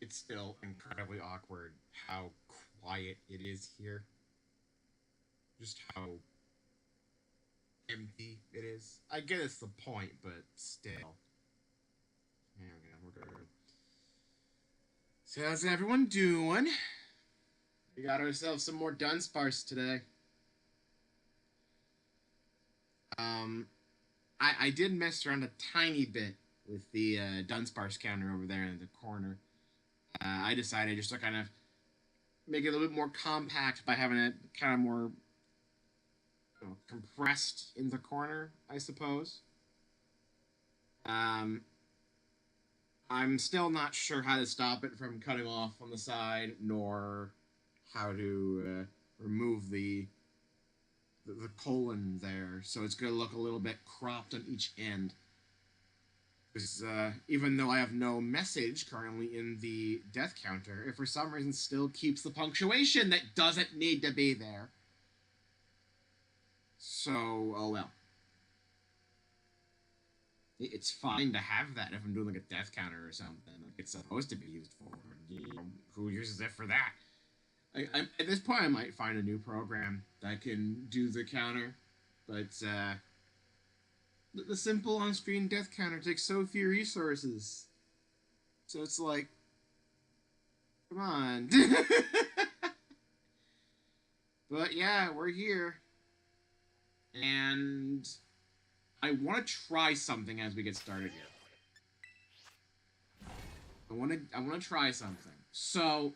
it's still incredibly awkward how quiet it is here. Just how empty it is. I get it's the point, but still. Yeah, okay, we're good. So how's everyone doing? We got ourselves some more Dunsparce today. Um, I did mess around a tiny bit with the Dunsparce counter over there in the corner. I decided just to kind of make it a little bit more compact by having it kind of more compressed in the corner, I suppose. Um, I'm still not sure how to stop it from cutting off on the side, nor how to remove the colon there, so it's going to look a little bit cropped on each end. Because even though I have no message currently in the death counter, it for some reason still keeps the punctuation that doesn't need to be there. So, oh well. It's fine to have that if I'm doing like a death counter or something. It's supposed to be used for. Who uses it for that? At this point, I might find a new program that can do the counter, but the simple on-screen death counter takes so few resources. So it's like, come on. But yeah, we're here. And I want to try something as we get started here. I want to try something. So,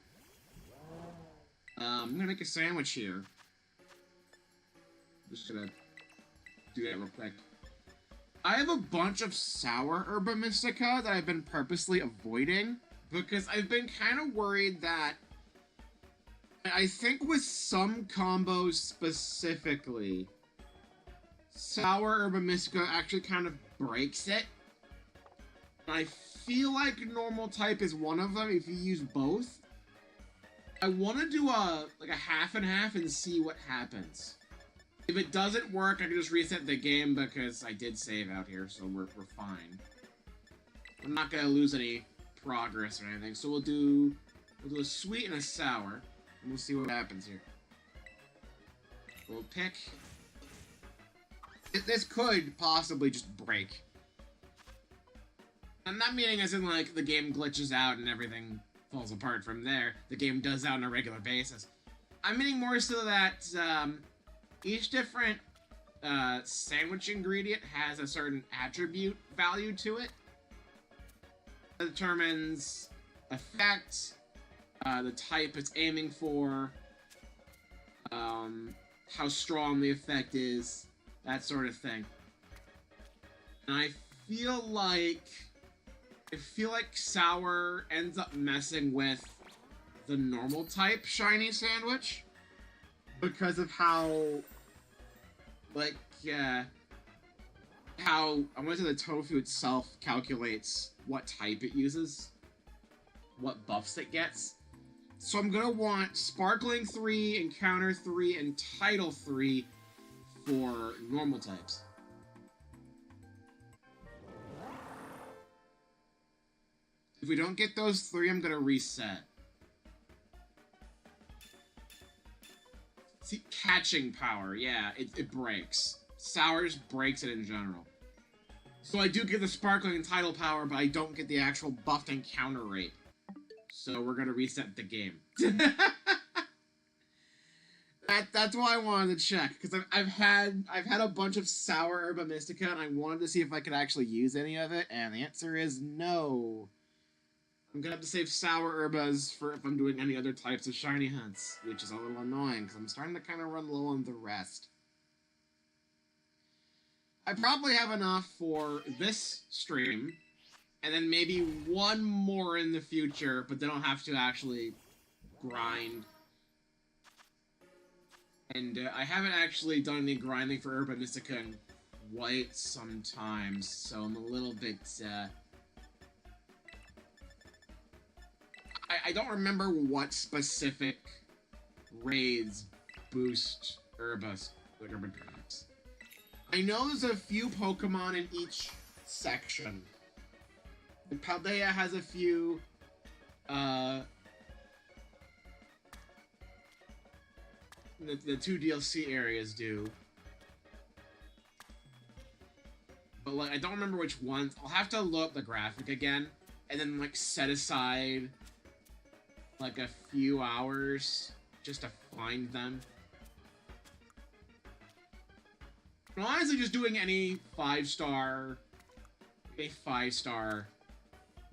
I'm gonna make a sandwich here. Just gonna do that real quick. I have a bunch of sour herba mystica that I've been purposely avoiding because I've been kind of worried that I think with some combos specifically, sour herba mystica actually kind of breaks it. And I feel like normal type is one of them if you use both. I want to do a half and half and see what happens. If it doesn't work, I can just reset the game because I did save out here, so we're fine. I'm not gonna lose any progress or anything, so we'll do a sweet and a sour, and we'll see what happens here. We'll pick. This could possibly just break. I'm not meaning as in like the game glitches out and everything falls apart from there. The game does that on a regular basis. I'm meaning more so that each different sandwich ingredient has a certain attribute value to it. That determines effect, the type it's aiming for, how strong the effect is, that sort of thing. And I feel like sour ends up messing with the normal type shiny sandwich because of how how I want to say the tofu itself calculates what type it uses, what buffs it gets. So I'm gonna want Sparkling 3, Encounter 3, and Title 3 for normal types. If we don't get those 3, I'm gonna reset. See, catching power, yeah, it breaks. Sour just breaks it in general. So I do get the Sparkling and Tidal power, but I don't get the actual buffed encounter rate. So we're gonna reset the game. That's why I wanted to check, because I've had a bunch of sour herba mystica, and I wanted to see if I could actually use any of it, and the answer is no. I'm gonna have to save sour herbas for if I'm doing any other types of shiny hunts, which is a little annoying, because I'm starting to kind of run low on the rest. I probably have enough for this stream, and then maybe one more in the future, but then I'll have to actually grind. And I haven't actually done any grinding for Herba Mystica in quite some time, so I'm a little bit, I don't remember what specific raids boost Herbas, like Herba Drops. I know there's a few Pokemon in each section. And Paldea has a few, uh, the two DLC areas do. But, like, I don't remember which ones. I'll have to look up the graphic again, and then, like, set aside, like, a few hours just to find them. But honestly, just doing any 5-star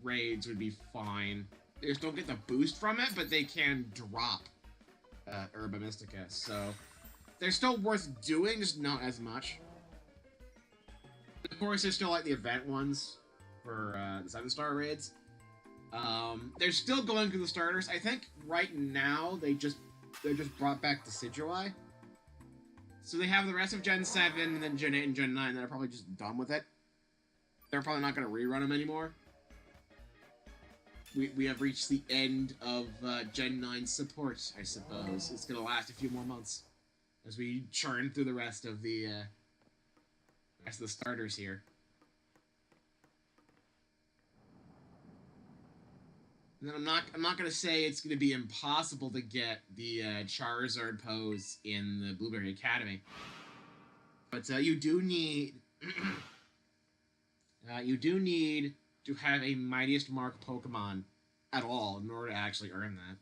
raids would be fine. They just don't get the boost from it, but they can drop Herba Mystica, so they're still worth doing, just not as much. Of course, there's still, like, the event ones for the 7-star raids. They're still going through the starters. I think right now they're just brought back the Decidueye. So they have the rest of Gen 7, and then Gen 8 and Gen 9 that are probably just done with it. They're probably not going to rerun them anymore. We have reached the end of Gen 9 support, I suppose. It's going to last a few more months as we churn through the rest of the starters here. And then I'm not gonna say it's gonna be impossible to get the Charizard pose in the Blueberry Academy, but you do need to have a Mightiest Mark Pokemon at all in order to actually earn that.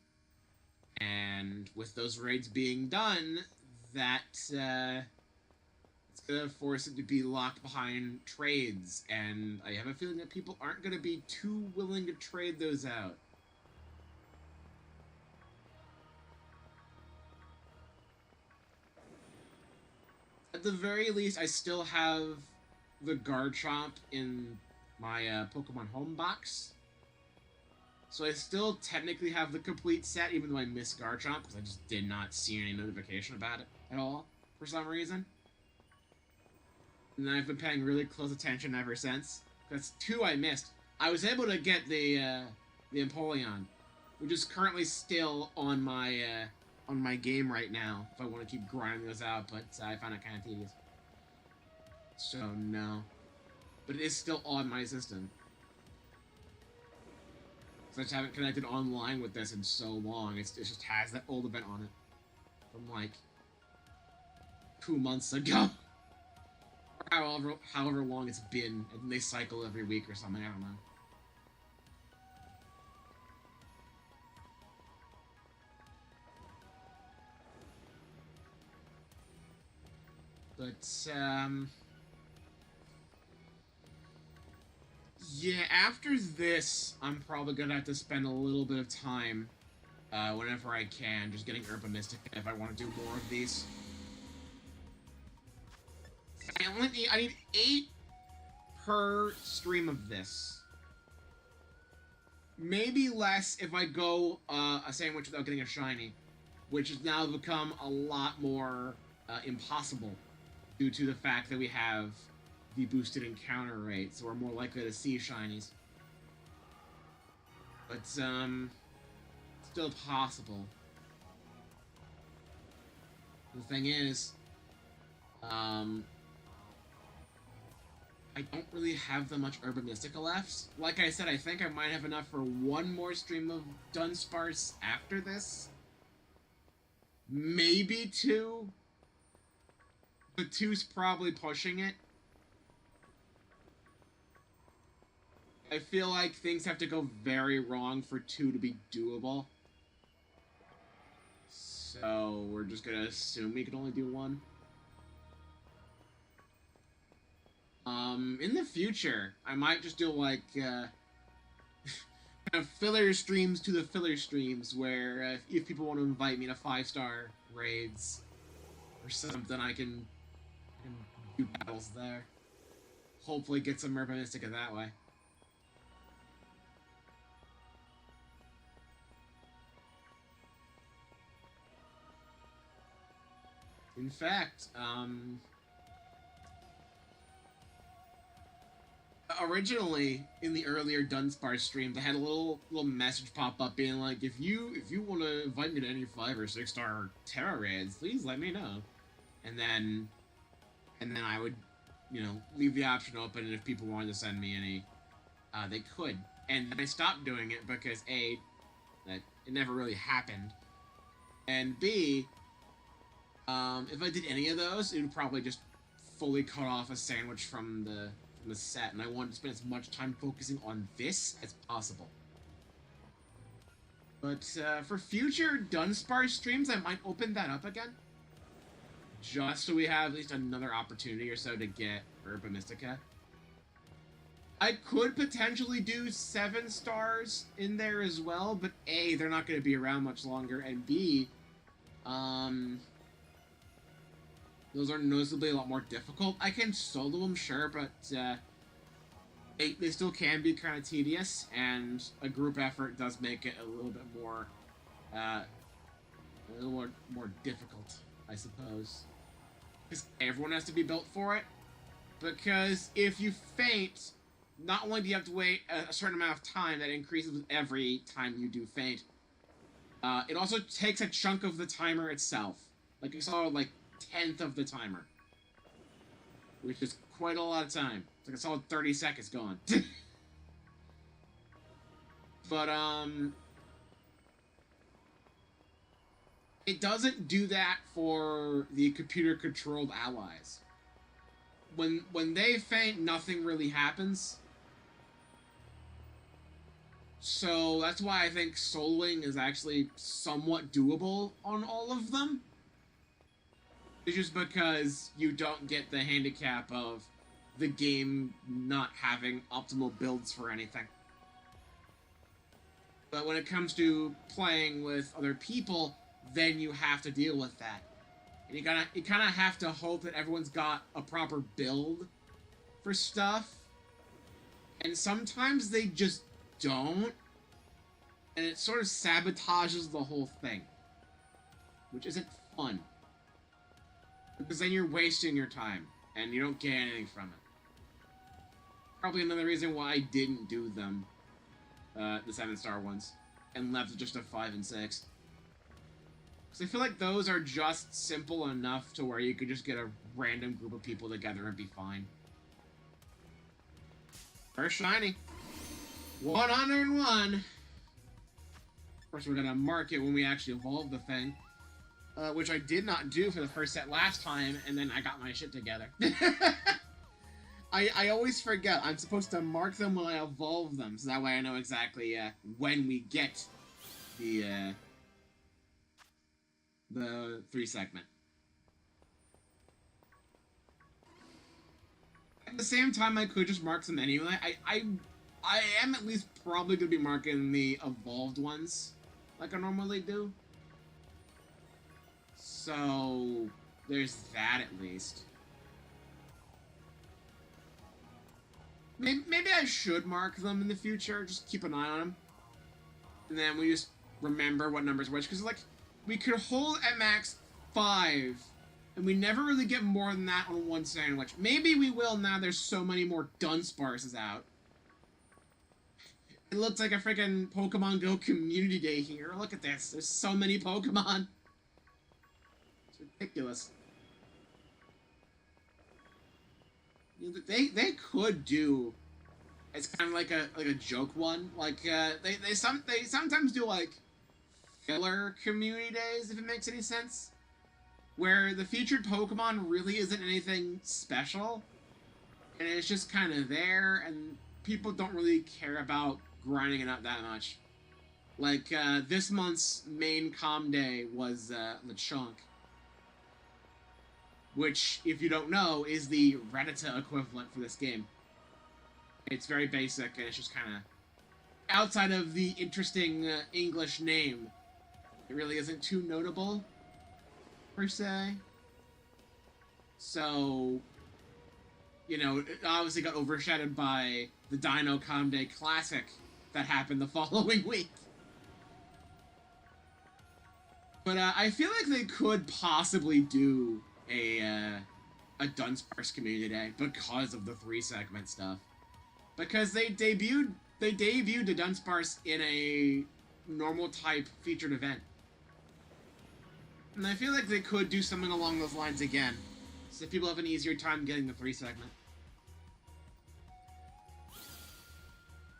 And with those raids being done, that it's gonna force it to be locked behind trades, and I have a feeling that people aren't gonna be too willing to trade those out. At the very least, I still have the Garchomp in my Pokemon Home box. So I still technically have the complete set, even though I missed Garchomp, because I just did not see any notification about it at all, for some reason. And I've been paying really close attention ever since. That's 2 I missed. I was able to get the Empoleon, which is currently still on my game right now, if I want to keep grinding those out, but I found it kind of tedious. So, no. But it is still on my system. So I just haven't connected online with this in so long. It just has that old event on it. From, like, 2 months ago. Or however long it's been. And they cycle every week or something, I don't know. But, yeah, after this, I'm probably gonna have to spend a little bit of time, whenever I can, just getting Herba Mystica if I want to do more of these. I need 8 per stream of this. Maybe less if I go a sandwich without getting a shiny, which has now become a lot more impossible due to the fact that we have the boosted encounter rate, so we're more likely to see shinies. But, still possible. The thing is, I don't really have that much Herba Mystica left. Like I said, I think I might have enough for 1 more stream of Dudunsparce after this. Maybe 2. But 2's probably pushing it. I feel like things have to go very wrong for 2 to be doable. So we're just gonna assume we can only do 1. In the future, I might just do, like, kind of filler streams to the filler streams, where if people want to invite me to 5-star raids or something, I can do battles there. Hopefully get some Herba Mystica that way. In fact, originally in the earlier Dudunsparce streams, I had a little message pop up being like, if you want to invite me to any 5 or 6-star Terra raids, please let me know. And then I would, leave the option open, and if people wanted to send me any, they could. And then I stopped doing it because A, it never really happened. And B, if I did any of those, it would probably just fully cut off a sandwich from the set, and I wanted to spend as much time focusing on this as possible. But for future Dudunsparce streams, I might open that up again. Just so we have at least another opportunity or so to get Herba Mystica. I could potentially do 7 stars in there as well, but A, they're not going to be around much longer, and B, those are noticeably a lot more difficult. I can solo them, sure, but they still can be kind of tedious, and a group effort does make it a little bit more, more difficult, I suppose. Because everyone has to be built for it. Because if you faint, not only do you have to wait a certain amount of time that increases with every time you do faint, it also takes a chunk of the timer itself. Like you saw, like 1/10 of the timer, which is quite a lot of time. It's like a solid 30 seconds gone. But it doesn't do that for the computer-controlled allies. When they faint, nothing really happens. So that's why I think soloing is actually somewhat doable on all of them. It's just because you don't get the handicap of the game not having optimal builds for anything. But when it comes to playing with other people, then you have to deal with that. And you kind of have to hope that everyone's got a proper build for stuff. And sometimes they just don't. And it sort of sabotages the whole thing. Which isn't fun. Because then you're wasting your time. And you don't get anything from it. Probably another reason why I didn't do them. The 7-star ones. And left just a 5 and 6. Because I feel like those are just simple enough to where you could just get a random group of people together and be fine. First shiny. 101. Of course, we're going to mark it when we actually evolve the thing. Which I did not do for the first set last time, and then I got my shit together. I always forget. I'm supposed to mark them when I evolve them, so that way I know exactly when we get the 3-segment. At the same time, I could just mark them anyway. I am at least probably going to be marking the evolved ones like I normally do. So, there's that at least. Maybe I should mark them in the future, just keep an eye on them. And then we just remember what numbers which, because like, we could hold at max 5, and we never really get more than that on one sandwich. Maybe we will now there's so many more Dudunsparces out. It looks like a freaking Pokemon Go community day here. Look at this. There's so many Pokemon. It's ridiculous. They could do. It's kind of like a joke one. Like they sometimes do like filler community days, if it makes any sense, where the featured Pokemon really isn't anything special, and it's just kind of there, and people don't really care about grinding it up that much. Like this month's main comm day was Lechonk, which, if you don't know, is the Rattata equivalent for this game. It's very basic, and it's just kind of outside of the interesting English name. It really isn't too notable, per se. So, you know, it obviously got overshadowed by the Dino Comm Day Classic that happened the following week. But I feel like they could possibly do a Dudunsparce community day because of the 3-segment stuff. Because they debuted Dudunsparce in a normal type featured event. And I feel like they could do something along those lines again, so people have an easier time getting the 3-segment.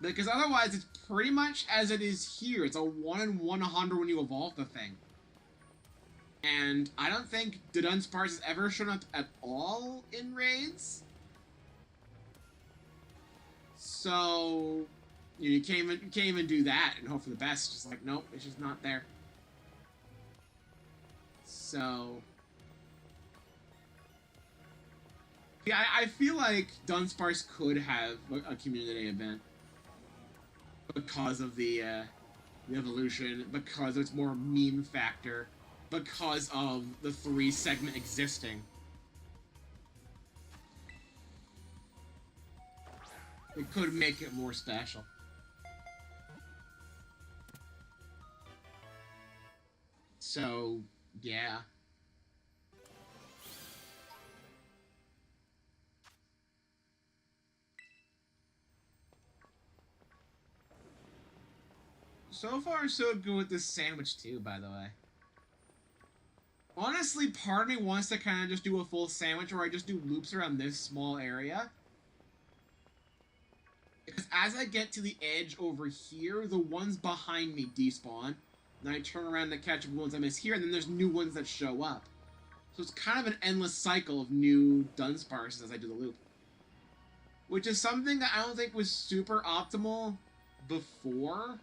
Because otherwise, it's pretty much as it is here. It's a 1 in 100 when you evolve the thing. And I don't think Dudunsparce has ever shown up at all in raids. So you can't even do that and hope for the best. Just like, nope, it's just not there. So yeah, I feel like Dunsparce could have a community event because of the evolution, because it's more meme factor, because of the 3 segment existing. It could make it more special. So, yeah. So far, so good with this sandwich, too, by the way. Honestly, part of me wants to kind of just do a full sandwich where I just do loops around this small area. Because as I get to the edge over here, the ones behind me despawn. Then I turn around to catch up the ones I miss here, and then there's new ones that show up. So it's kind of an endless cycle of new Dunsparces as I do the loop. Which is something that I don't think was super optimal before,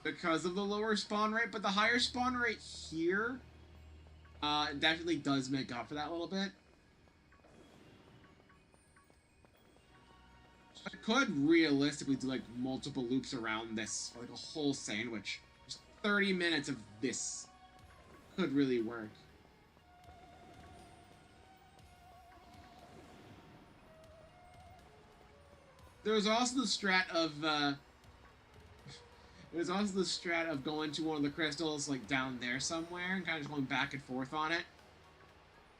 because of the lower spawn rate, but the higher spawn rate here definitely does make up for that a little bit. So I could realistically do like multiple loops around this for like a whole sandwich. Just 30 minutes of this could really work. There was also the strat of going to one of the crystals like down there somewhere and kind of just going back and forth on it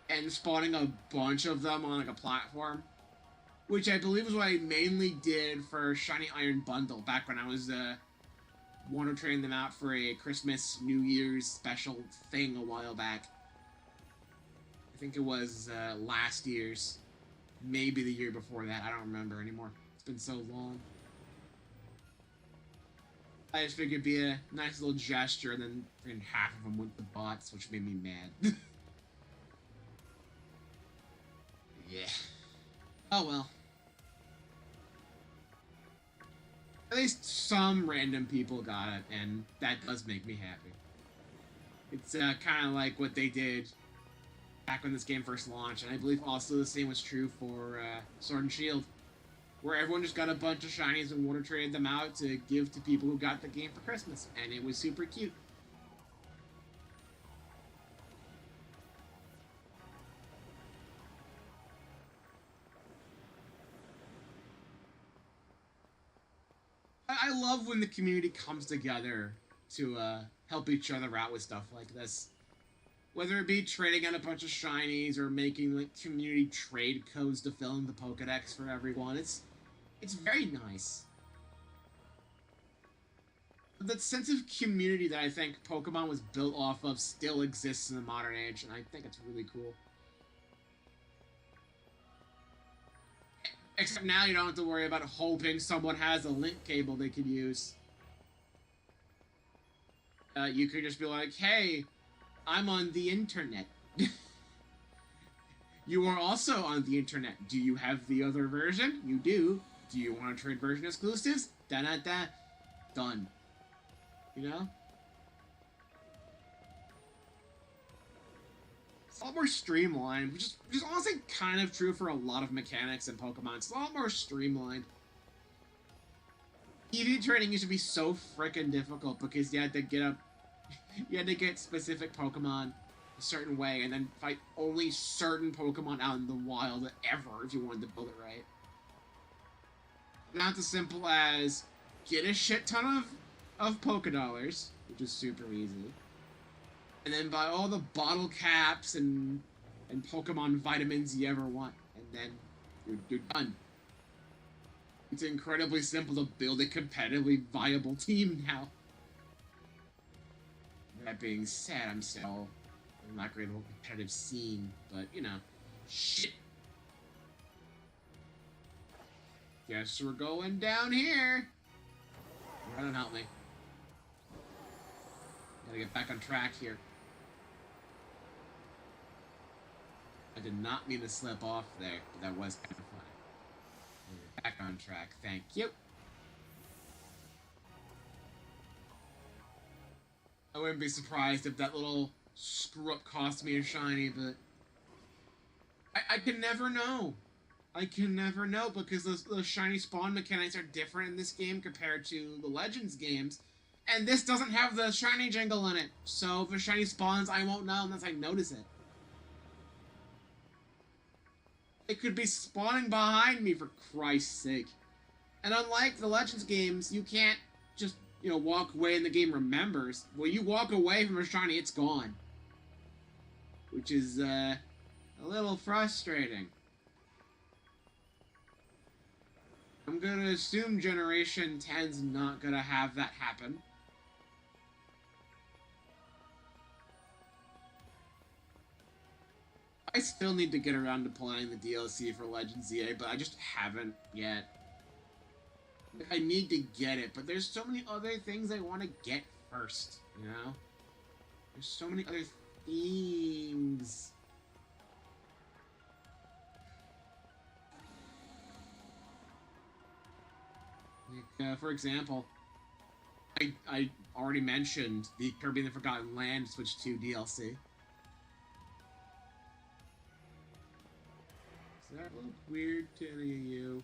and spawning a bunch of them on like a platform, which I believe is what I mainly did for Shiny Iron Bundle back when I was Wonder Trading them out for a Christmas New Year's special thing a while back. I think it was last year's, maybe the year before that. I don't remember anymore. It's been so long. I just figured it'd be a nice little gesture, and then half of them went to bots, which made me mad. Yeah. Oh well. At least some random people got it, and that does make me happy. It's kind of like what they did back when this game first launched, and I believe also the same was true for Sword and Shield, where everyone just got a bunch of shinies and water traded them out to give to people who got the game for Christmas, and it was super cute. I love when the community comes together to help each other out with stuff like this. Whether it be trading out a bunch of shinies or making like community trade codes to fill in the Pokedex for everyone, it's very nice. That sense of community that I think Pokemon was built off of still exists in the modern age, and I think it's really cool. Except now you don't have to worry about hoping someone has a link cable they could use. You could just be like, hey, I'm on the internet. You are also on the internet. Do you have the other version? You do. Do you want to trade version exclusives? Da-da-da. Done. You know? It's a lot more streamlined, which is honestly kind of true for a lot of mechanics in Pokemon. It's a lot more streamlined. EV trading used to be so freaking difficult because you had to get specific Pokemon a certain way and then fight only certain Pokemon out in the wild ever if you wanted to build it right. Not as simple as get a shit ton of Pokedollars, which is super easy, and then buy all the bottle caps and Pokemon vitamins you ever want, and then you're done. It's incredibly simple to build a competitively viable team now. That being said, I'm still not great at the competitive scene, but you know, shit. Guess we're going down here. Run and help me. Gotta get back on track here. I did not mean to slip off there, but that was kind of funny. Back on track, thank you. I wouldn't be surprised if that little screw-up cost me a shiny, but I can never know. I can never know, because the shiny spawn mechanics are different in this game compared to the Legends games, and this doesn't have the shiny jingle in it, so if a shiny spawns, I won't know unless I notice it. It could be spawning behind me, for Christ's sake. And unlike the Legends games, you can't just, you know, walk away and the game remembers. When you walk away from a shiny, it's gone. Which is, a little frustrating. I'm gonna assume Generation 10's not gonna have that happen. I still need to get around to playing the DLC for Legends ZA, but I just haven't yet. I need to get it, but there's so many other things I want to get first, you know? There's so many other things. Like, for example, I already mentioned the Kirby and the Forgotten Land Switch 2 DLC. Does that look weird to any of you?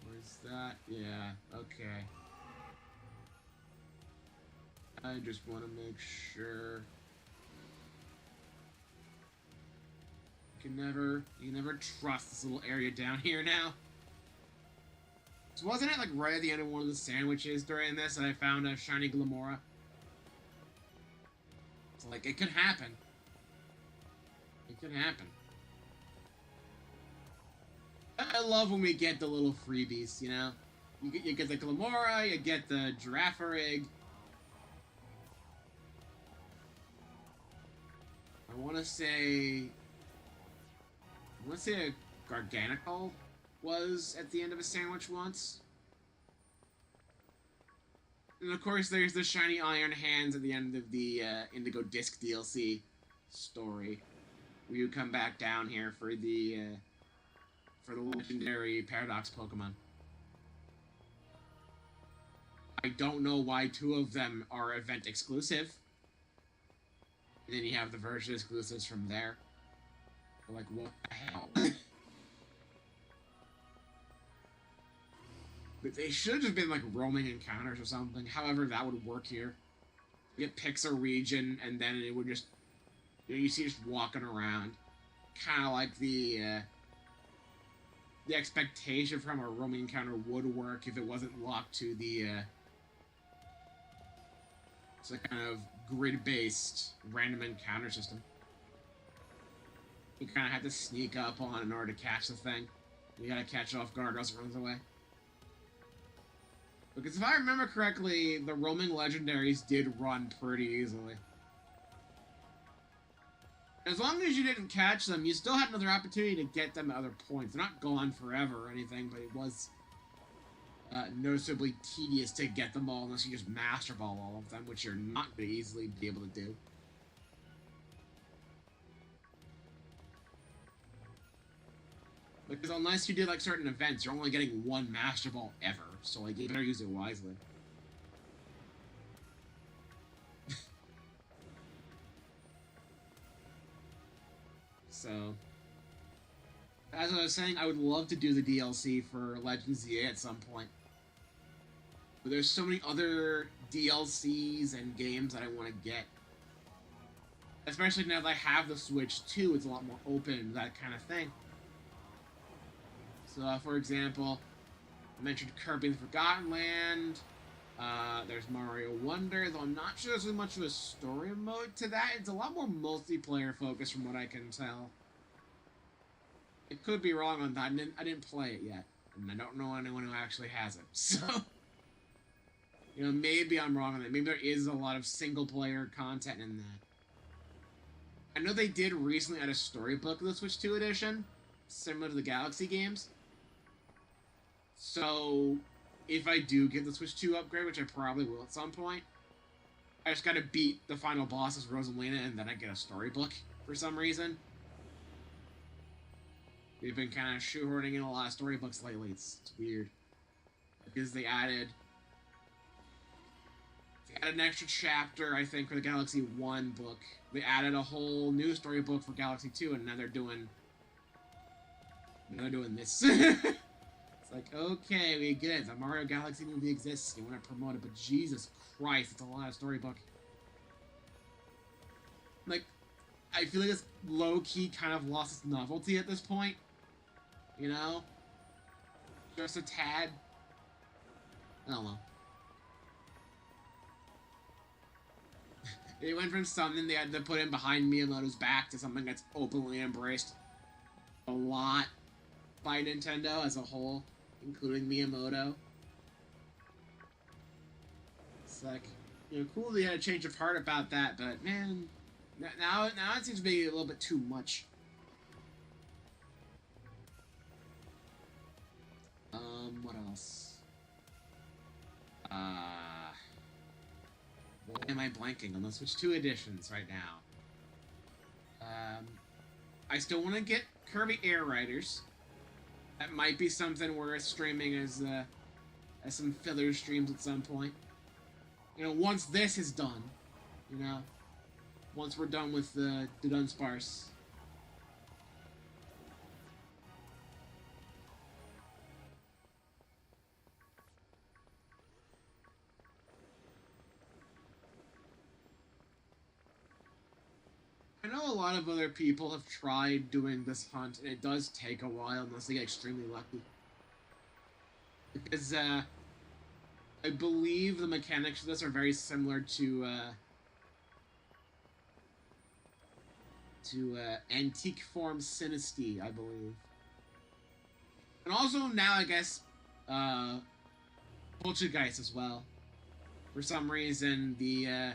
Or is that? Yeah, okay. I just want to make sure. You can never trust this little area down here now. So wasn't it like right at the end of one of the sandwiches during this that I found a shiny Glamora? So like, it could happen. It could happen. I love when we get the little freebies, you know? You get the Glamora, you get the Girafarig. I want to say a Garganical was at the end of a sandwich once. And of course there's the shiny Iron Hands at the end of the Indigo Disc DLC story. Where you come back down here for the legendary Paradox Pokemon. I don't know why two of them are event exclusive. And then you have the version exclusives from there. But like, what the hell? But they should have just been like roaming encounters or something. However, that would work here. You picks a region and then it would just, you know, you see just walking around. Kind of like the expectation from a roaming encounter would work if it wasn't locked to the it's a kind of grid-based random encounter system. You kind of have to sneak up on in order to catch the thing. You gotta catch it off guard or else it runs away. Because if I remember correctly, the roaming legendaries did run pretty easily. As long as you didn't catch them, you still had another opportunity to get them at other points. They're not gone forever or anything, but it was noticeably tedious to get them all unless you just Master Ball all of them, which you're not going to easily be able to do. Because unless you did like certain events, you're only getting one Master Ball ever, so like you better use it wisely. So, as I was saying, I would love to do the DLC for Legends ZA at some point. But there's so many other DLCs and games that I want to get. Especially now that I have the Switch 2, it's a lot more open, that kind of thing. So, for example, I mentioned Kirby and the Forgotten Land. There's Mario Wonder, though I'm not sure there's really much of a story mode to that. It's a lot more multiplayer focused from what I can tell. It could be wrong on that. I didn't play it yet. And I don't know anyone who actually has it. So, you know, maybe I'm wrong on that. Maybe there is a lot of single-player content in that. I know they did recently add a storybook of the Switch 2 edition, similar to the Galaxy games. So, if I do get the Switch 2 upgrade, which I probably will at some point, I just gotta beat the final boss as Rosalina, and then I get a storybook for some reason. They've been kind of shoehorning in a lot of storybooks lately. It's weird. Because they added an extra chapter, I think, for the Galaxy 1 book. They added a whole new storybook for Galaxy 2, and now they're doing this. It's like, okay, we get it. The Mario Galaxy movie exists. You want to promote it, but Jesus Christ, it's a lot of storybook. Like, I feel like it's low-key kind of lost its novelty at this point. You know? Just a tad. I don't know. It went from something they had to put in behind Miyamoto's back to something that's openly embraced a lot by Nintendo as a whole, including Miyamoto. It's like, you know, cool they had a change of heart about that, but man, now it seems to be a little bit too much. What else? Why am I blanking on the Switch 2 editions right now? I still want to get Kirby Air Riders. That might be something worth streaming as some filler streams at some point. You know, once this is done, you know, once we're done with the Dudunsparce. I know a lot of other people have tried doing this hunt, and it does take a while unless they get extremely lucky. Because, I believe the mechanics of this are very similar to Antique Form Sinistea, I believe. And also now, I guess, Poltergeist as well. For some reason, the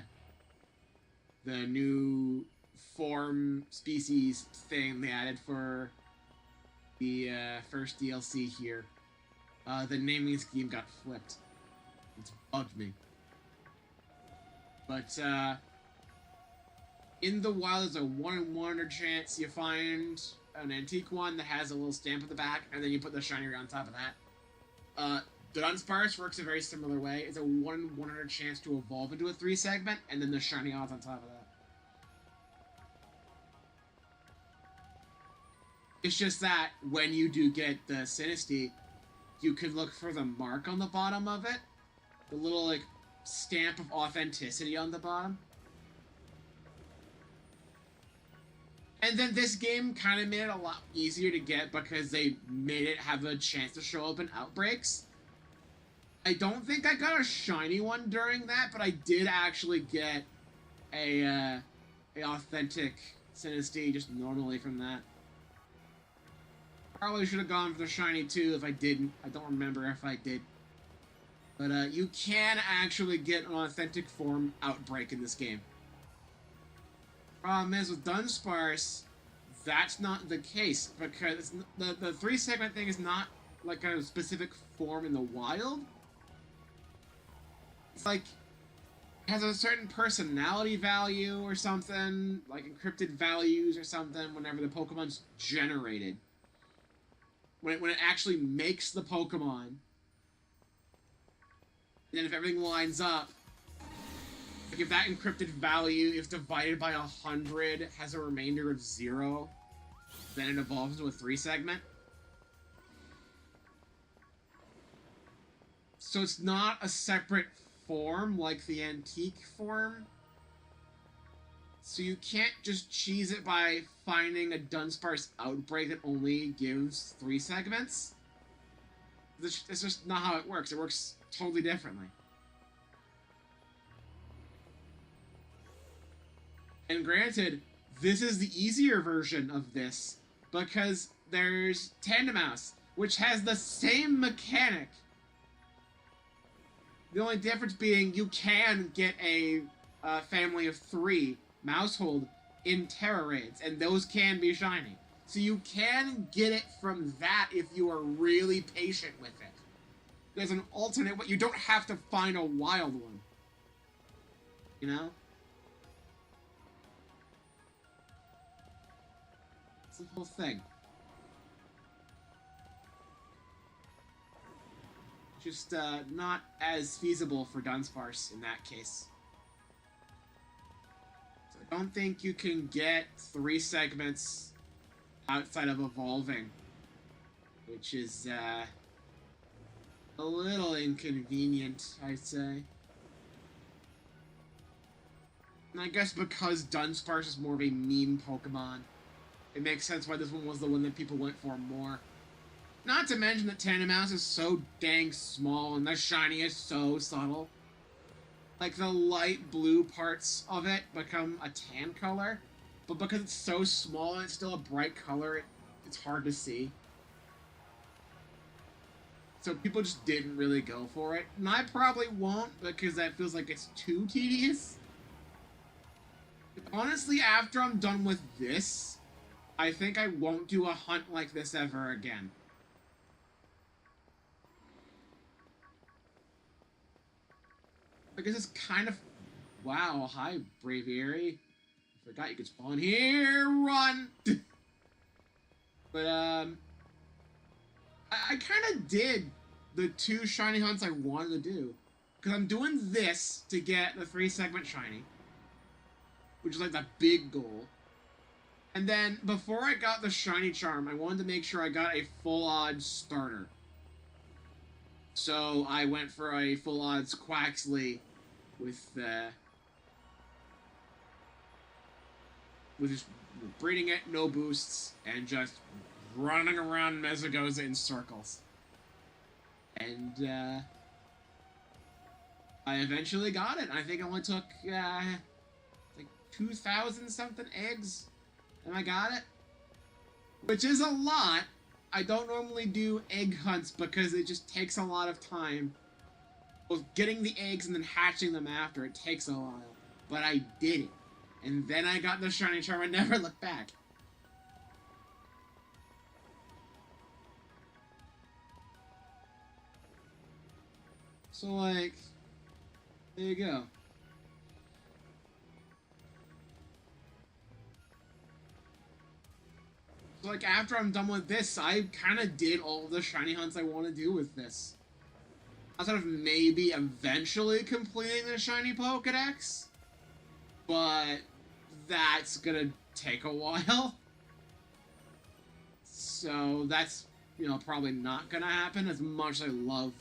new form species thing they added for the first DLC here, the naming scheme got flipped. It's bugged me. But in the wild, there's a 1 in 100 chance you find an antique one that has a little stamp at the back, and then you put the shiny on top of that. Dudunsparce works a very similar way. It's a 1 in 100 chance to evolve into a 3-segment, and then the shiny odds on top of that. It's just that when you do get the Sinistea, you can look for the mark on the bottom of it. The little, like, stamp of authenticity on the bottom. And then this game kind of made it a lot easier to get because they made it have a chance to show up in outbreaks. I don't think I got a shiny one during that, but I did actually get a authentic Sinistea just normally from that. Probably should have gone for the shiny too if I didn't. I don't remember if I did. But you can actually get an authentic form outbreak in this game. Problem is with Dudunsparce, that's not the case because the 3-segment thing is not like a specific form in the wild. It's like it has a certain personality value or something, like encrypted values or something whenever the Pokemon's generated. When it actually makes the Pokemon, and then if everything lines up, like if that encrypted value, if divided by 100, has a remainder of 0, then it evolves into a 3-segment. So it's not a separate form like the antique form. So you can't just cheese it by finding a Dudunsparce outbreak that only gives 3 segments. It's just not how it works. It works totally differently. And granted, this is the easier version of this because there's Tandemaus, which has the same mechanic. The only difference being you can get a family of 3 Mousehold in Terra Raids, and those can be shiny. So you can get it from that if you are really patient with it. there's an alternate way. You don't have to find a wild one. You know? It's the whole thing. Just not as feasible for Dudunsparce in that case. So I don't think you can get 3 segments outside of evolving, which is a little inconvenient, I'd say. And I guess because Dudunsparce is more of a meme Pokemon, it makes sense why this one was the one that people went for more. Not to mention that Tandemaus is so dang small and the shiny is so subtle. Like, the light blue parts of it become a tan color, but because it's so small and it's still a bright color, it's hard to see. So people just didn't really go for it. And I probably won't, because that feels like it's too tedious. Honestly, after I'm done with this, I think I won't do a hunt like this ever again. Because it's kind of... Wow, hi, Braviary. I forgot you could spawn here. Run! But, I kind of did the 2 shiny hunts I wanted to do. Because I'm doing this to get the 3-segment shiny, which is like that big goal. And then, before I got the shiny charm, I wanted to make sure I got a full odds starter. So I went for a full odds Quaxley with just breeding it, no boosts, and just running around Mesagoza in circles. And I eventually got it. I think it only took like 2,000 something eggs, and I got it, which is a lot. I don't normally do egg hunts because it just takes a lot of time. Both getting the eggs and then hatching them after, it takes a while. But I did it. And then I got the shiny charm and never looked back. So, like, there you go. So, like, after I'm done with this, I kind of did all the shiny hunts I want to do with this. Outside of maybe eventually completing the shiny Pokedex, but that's gonna take a while. So that's, you know, probably not gonna happen. As much as I love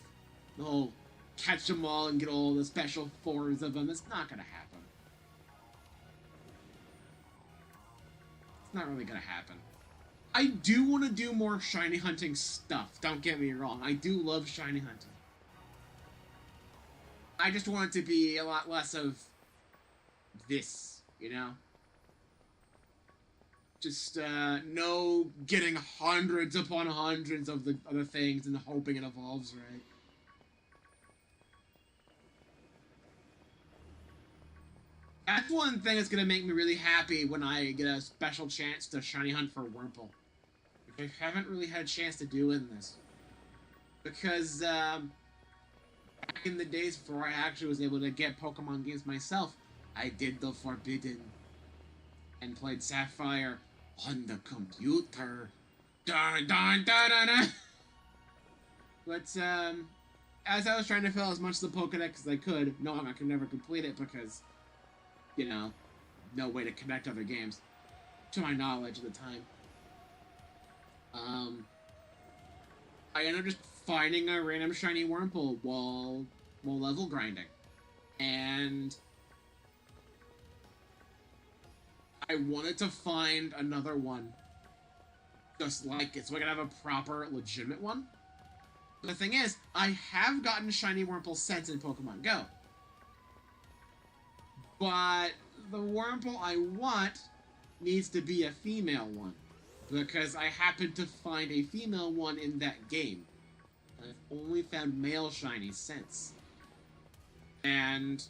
the whole catch them all and get all the special forms of them, it's not gonna happen. It's not really gonna happen. I do want to do more shiny hunting stuff, don't get me wrong. I do love shiny hunting. I just want it to be a lot less of this, you know? Just, no getting hundreds upon hundreds of the other things and hoping it evolves right. That's one thing that's gonna make me really happy when I get a special chance to shiny hunt for Wurmple, which I haven't really had a chance to do in this. Because, back in the days before I actually was able to get Pokemon games myself, I did the Forbidden and played Sapphire on the computer. Dun dun dun dun dun! But, as I was trying to fill as much of the Pokedex as I could, knowing I could never complete it because, you know, no way to connect other games, to my knowledge at the time, I ended up just finding a random shiny Wurmple while level grinding. And I wanted to find another one just like it, so I could have a proper, legitimate one. But the thing is, I have gotten shiny Wurmple since in Pokemon Go. But the Wurmple I want needs to be a female one, because I happened to find a female one in that game. I've only found male shinies since. And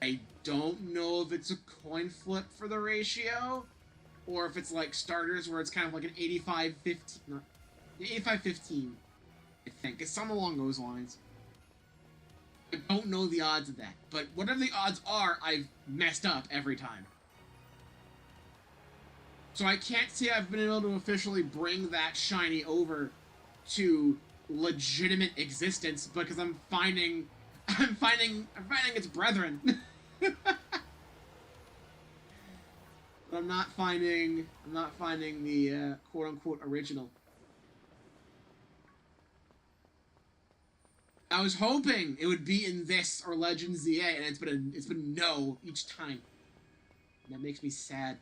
I don't know if it's a coin flip for the ratio, or if it's like starters where it's kind of like an 85-15. 85-15. I think. It's something along those lines. I don't know the odds of that, but whatever the odds are, I've messed up every time. So I can't say I've been able to officially bring that shiny over to legitimate existence because I'm finding its brethren. But I'm not finding the quote unquote original. I was hoping it would be in this or Legends ZA, and it's been no each time. And that makes me sad.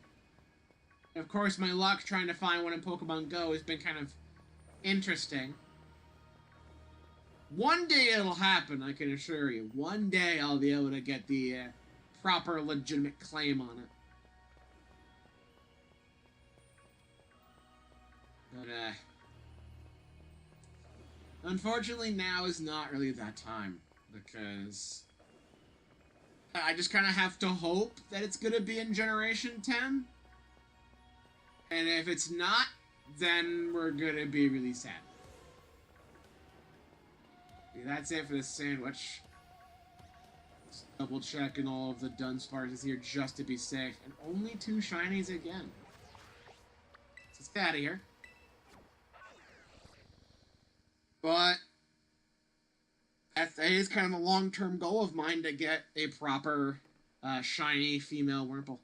And of course, my luck trying to find one in Pokemon Go has been kind of interesting. One day it'll happen, I can assure you. One day I'll be able to get the proper, legitimate claim on it. But, unfortunately, now is not really that time, because I just kind of have to hope that it's going to be in Generation 10. And if it's not, then we're going to be really sad. Okay, that's it for the sandwich. Just double checking all of the Dudunsparces here just to be safe. And only 2 shinies again. So let's get out of here. But that is kind of a long-term goal of mine to get a proper shiny female Wurmple.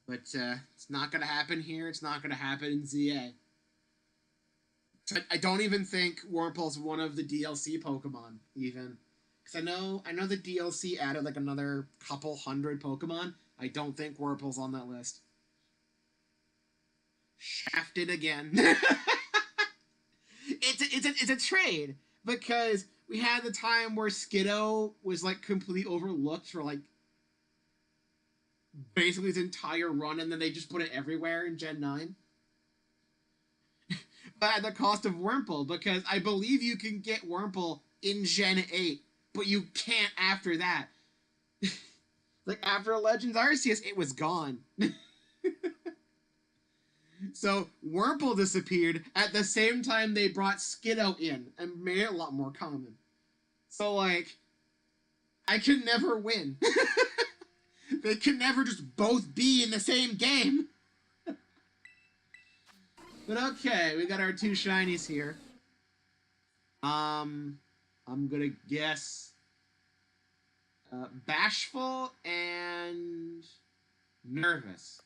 But it's not going to happen here. It's not going to happen in ZA. I don't even think Wurmple's one of the DLC Pokemon, even. Because I know the DLC added like another couple hundred Pokemon. I don't think Wurmple's on that list. Shafted again. It's a trade, because we had the time where Skiddo was like completely overlooked for like basically its entire run, and then they just put it everywhere in Gen 9. But at the cost of Wurmple, because I believe you can get Wurmple in Gen 8, but you can't after that. Like, after Legends Arceus, it was gone. So, Wurmple disappeared at the same time they brought Skiddo in and made it a lot more common. So, like, I can never win. They can never just both be in the same game. But okay, we got our 2 shinies here. I'm gonna guess Bashful and Nervous.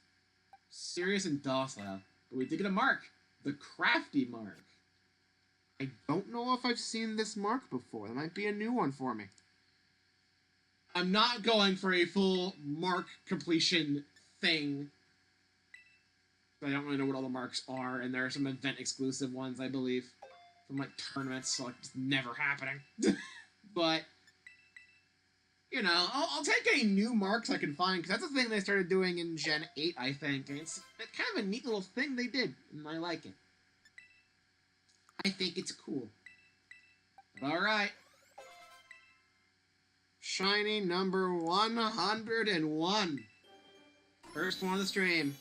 Serious and docile. But we did get a mark. The Crafty mark. I don't know if I've seen this mark before. That might be a new one for me. I'm not going for a full mark completion thing. I don't really know what all the marks are, and there are some event-exclusive ones, I believe, from, like, tournaments, so, like, it's never happening. But, you know, I'll take any new marks I can find, because that's a thing they started doing in Gen 8, I think, and it's kind of a neat little thing they did, and I like it. I think it's cool. But alright. Shiny number 101. First one of the stream.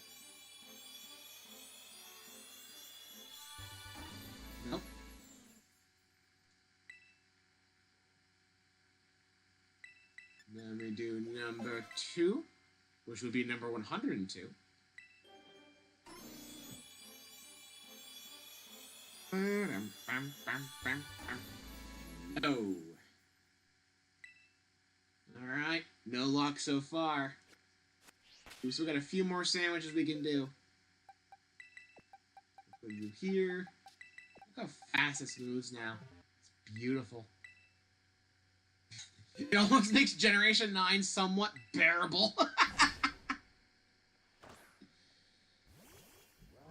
Nope. Then we do number 2, which would be number 102. No. Alright, no luck so far. We still got a few more sandwiches we can do. Put you here. Look how fast this moves now. It's beautiful. It almost makes Generation 9 somewhat bearable.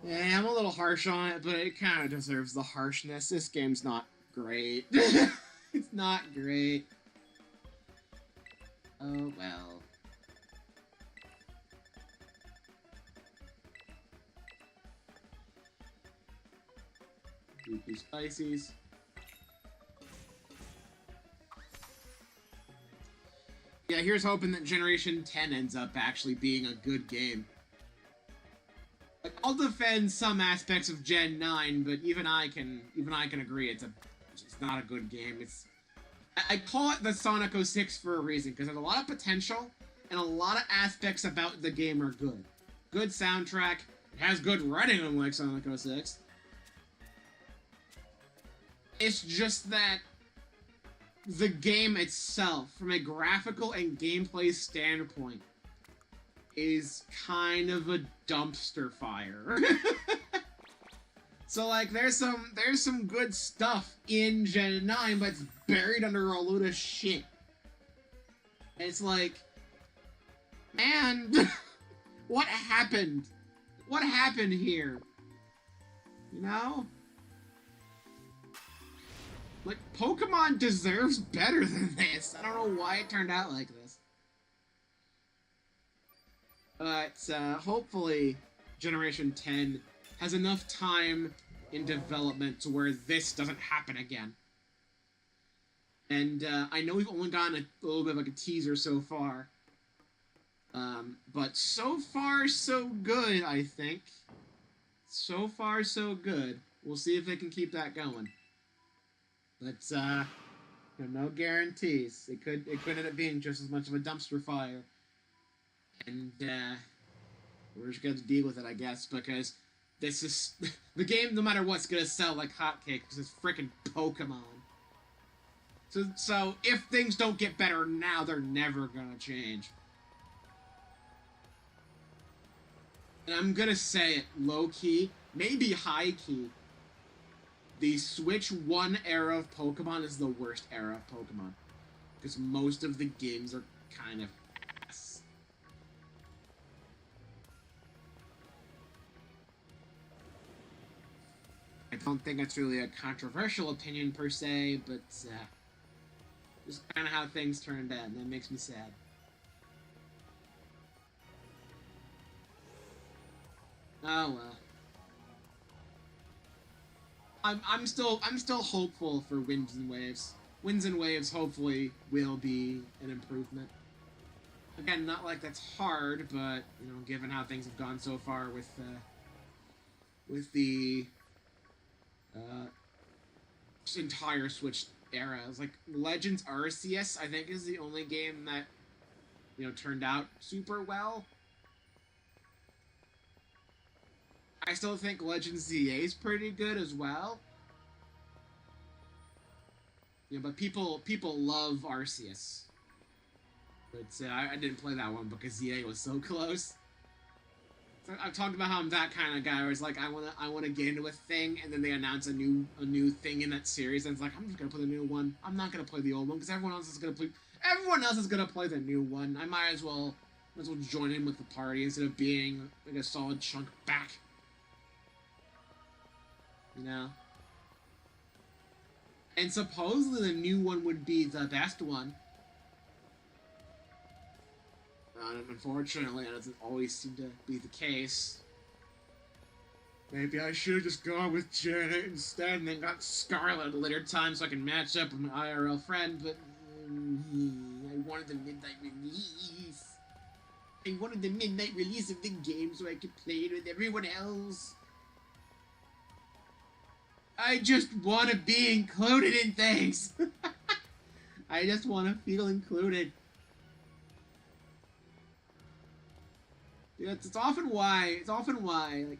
Yeah, I'm a little harsh on it, but it kind of deserves the harshness. This game's not great. It's not great. Oh, well. Goopy Spices. Yeah, here's hoping that Generation 10 ends up actually being a good game. Like, I'll defend some aspects of Gen 9, but even I can agree it's not a good game. I call it the Sonic 06 for a reason, because there's a lot of potential, and a lot of aspects about the game are good. Good soundtrack, it has good writing unlike Sonic 06. It's just that the game itself, from a graphical and gameplay standpoint, is kind of a dumpster fire. So, like, there's some good stuff in Gen 9, but it's buried under a load of shit. And it's like, man, what happened? What happened here? You know? Like, Pokemon deserves better than this. I don't know why it turned out like this. But, hopefully, Generation 10 has enough time in development to where this doesn't happen again. And, I know we've only gotten a little bit of like a teaser so far. But so far, so good, I think. So far, so good. We'll see if they can keep that going. But, no guarantees. It could end up being just as much of a dumpster fire. And, we're just gonna have to deal with it, I guess, because this is... the game, no matter what's gonna sell like hotcakes, because it's freaking Pokemon. So, if things don't get better now, they're never gonna change. And I'm gonna say it low-key, maybe high-key. The Switch 1 era of Pokemon is the worst era of Pokemon. Because most of the games are kind of ass. I don't think that's really a controversial opinion per se, but just kind of how things turned out, and that makes me sad. Oh well. I'm still hopeful for Winds and Waves. Winds and Waves hopefully will be an improvement. Again, not like that's hard, but you know, given how things have gone so far with the entire Switch era, it's like Legends Arceus, I think, is the only game that, you know, turned out super well. I still think Legends ZA is pretty good as well. Yeah, but people love Arceus. But I didn't play that one because ZA was so close. So I've talked about how I'm that kind of guy where it's like I wanna get into a thing, and then they announce a new thing in that series, and it's like, I'm just gonna play the new one. I'm not gonna play the old one because everyone else is gonna play the new one. I might as well join in with the party instead of being like a solid chunk back. You know? And supposedly the new one would be the best one. Unfortunately, that doesn't always seem to be the case. Maybe I should have just gone with Janet instead and then got Scarlet at a later time so I can match up with my IRL friend, but I wanted the midnight release. I wanted the midnight release of the game so I could play it with everyone else. I just want to be included in things. I just want to feel included. Yeah, it's often why, like,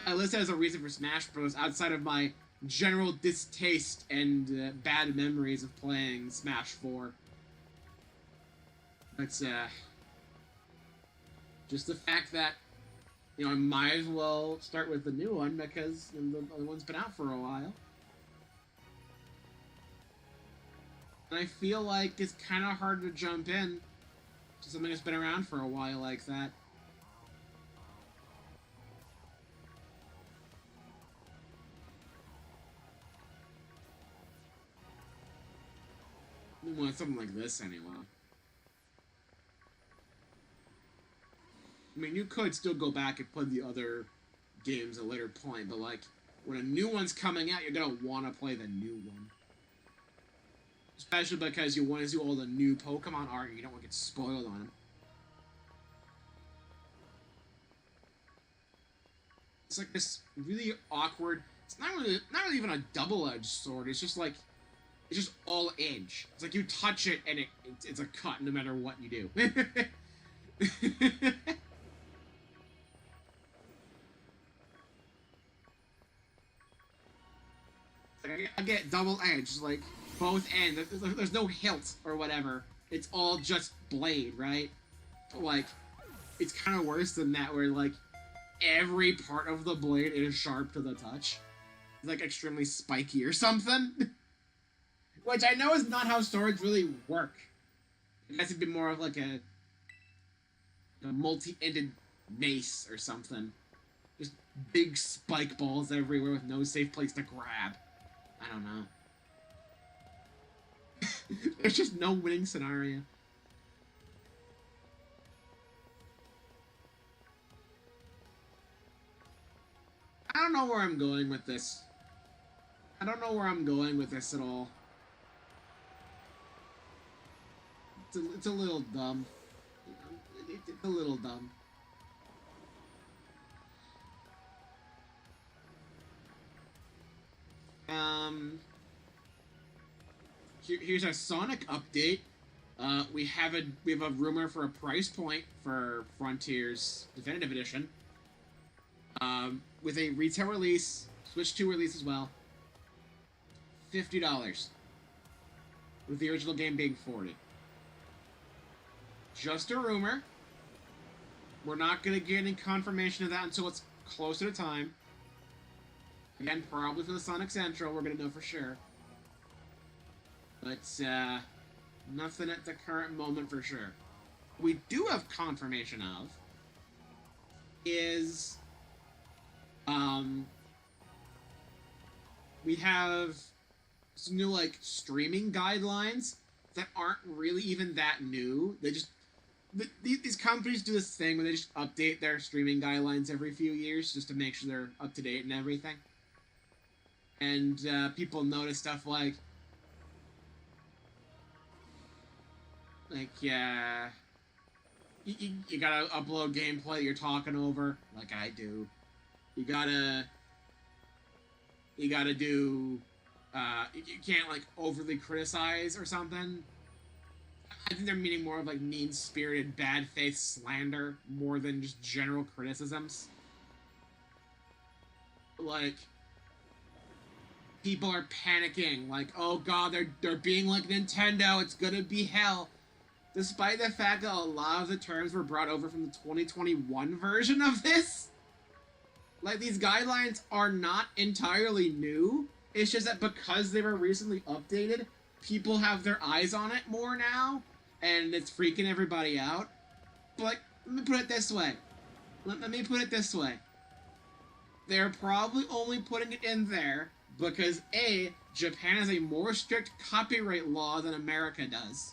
I list it as a reason for Smash Bros. Outside of my general distaste and bad memories of playing Smash 4. But, just the fact that, you know, I might as well start with the new one because the other one's been out for a while. And I feel like it's kind of hard to jump in to something that's been around for a while like that. I want something like this anyway. I mean, you could still go back and play the other games at a later point, but, like, when a new one's coming out, you're gonna want to play the new one. Especially because you want to see all the new Pokemon art and you don't want to get spoiled on them. It's like this really awkward. It's not really even a double-edged sword. It's just like it's just all edge. It's like you touch it and it's a cut no matter what you do. Like, I get double edged, like both ends. There's no hilt or whatever. It's all just blade, right? But like, it's kind of worse than that, where like every part of the blade is sharp to the touch. It's like extremely spiky or something. Which I know is not how swords really work. It has to be more of like a multi-ended mace or something. Just big spike balls everywhere with no safe place to grab. I don't know. There's just no winning scenario. I don't know where I'm going with this. I don't know where I'm going with this at all. It's a little dumb. It's a little dumb. Here's our Sonic update. We have a rumor for a price point for Frontiers Definitive Edition. With a retail release, Switch 2 release as well. $50. With the original game being 40. Just a rumor. We're not gonna get any confirmation of that until it's closer to time. Again, probably for the Sonic Central, we're gonna know for sure. But, nothing at the current moment for sure. We do have confirmation of is, we have some new, like, streaming guidelines that aren't really even that new. They just, these companies do this thing where they just update their streaming guidelines every few years just to make sure they're up to date and everything. And, people notice stuff like, yeah, you gotta upload gameplay you're talking over, like I do. You gotta do, you can't, like, overly criticize or something. I think they're meaning more of, like, mean-spirited, bad-faith slander more than just general criticisms. Like, people are panicking, like, oh god, they're being like Nintendo, it's gonna be hell. Despite the fact that a lot of the terms were brought over from the 2021 version of this. Like, these guidelines are not entirely new. It's just that because they were recently updated, people have their eyes on it more now, and it's freaking everybody out. But, like, let me put it this way. Let me put it this way. They're probably only putting it in there because, A, Japan has a more strict copyright law than America does.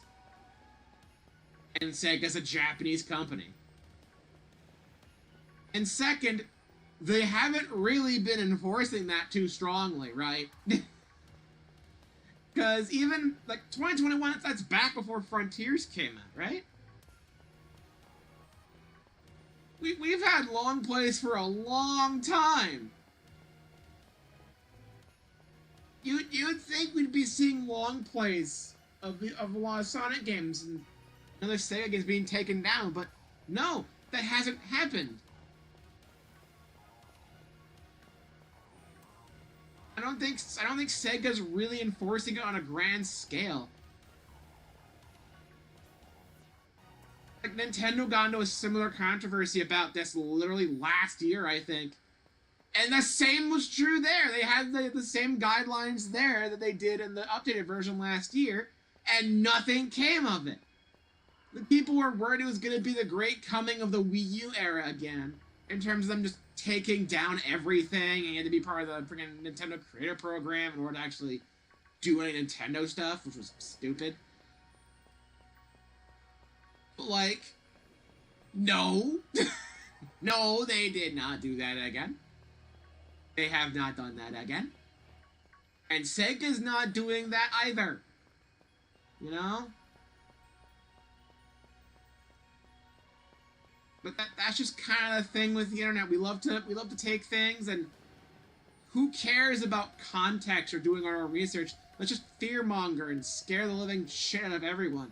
And Sega's a Japanese company. And second, they haven't really been enforcing that too strongly, right? Because even, like, 2021, that's back before Frontiers came out, right? We've had long plays for a long time. You'd think we'd be seeing long plays of a lot of Sonic games and another Sega games being taken down, but no, that hasn't happened. I don't think Sega's really enforcing it on a grand scale. Like, Nintendo got into a similar controversy about this literally last year, I think. And the same was true there. They had the same guidelines there that they did in the updated version last year, and nothing came of it. The people were worried it was going to be the great coming of the Wii U era again, in terms of them just taking down everything, and you had to be part of the freaking Nintendo Creator Program in order to actually do any Nintendo stuff, which was stupid. But, like, no. No, they did not do that again. They have not done that again. And Sega's not doing that either. You know? But that's just kind of the thing with the internet. We love to take things, and who cares about context or doing our own research? Let's just fearmonger and scare the living shit out of everyone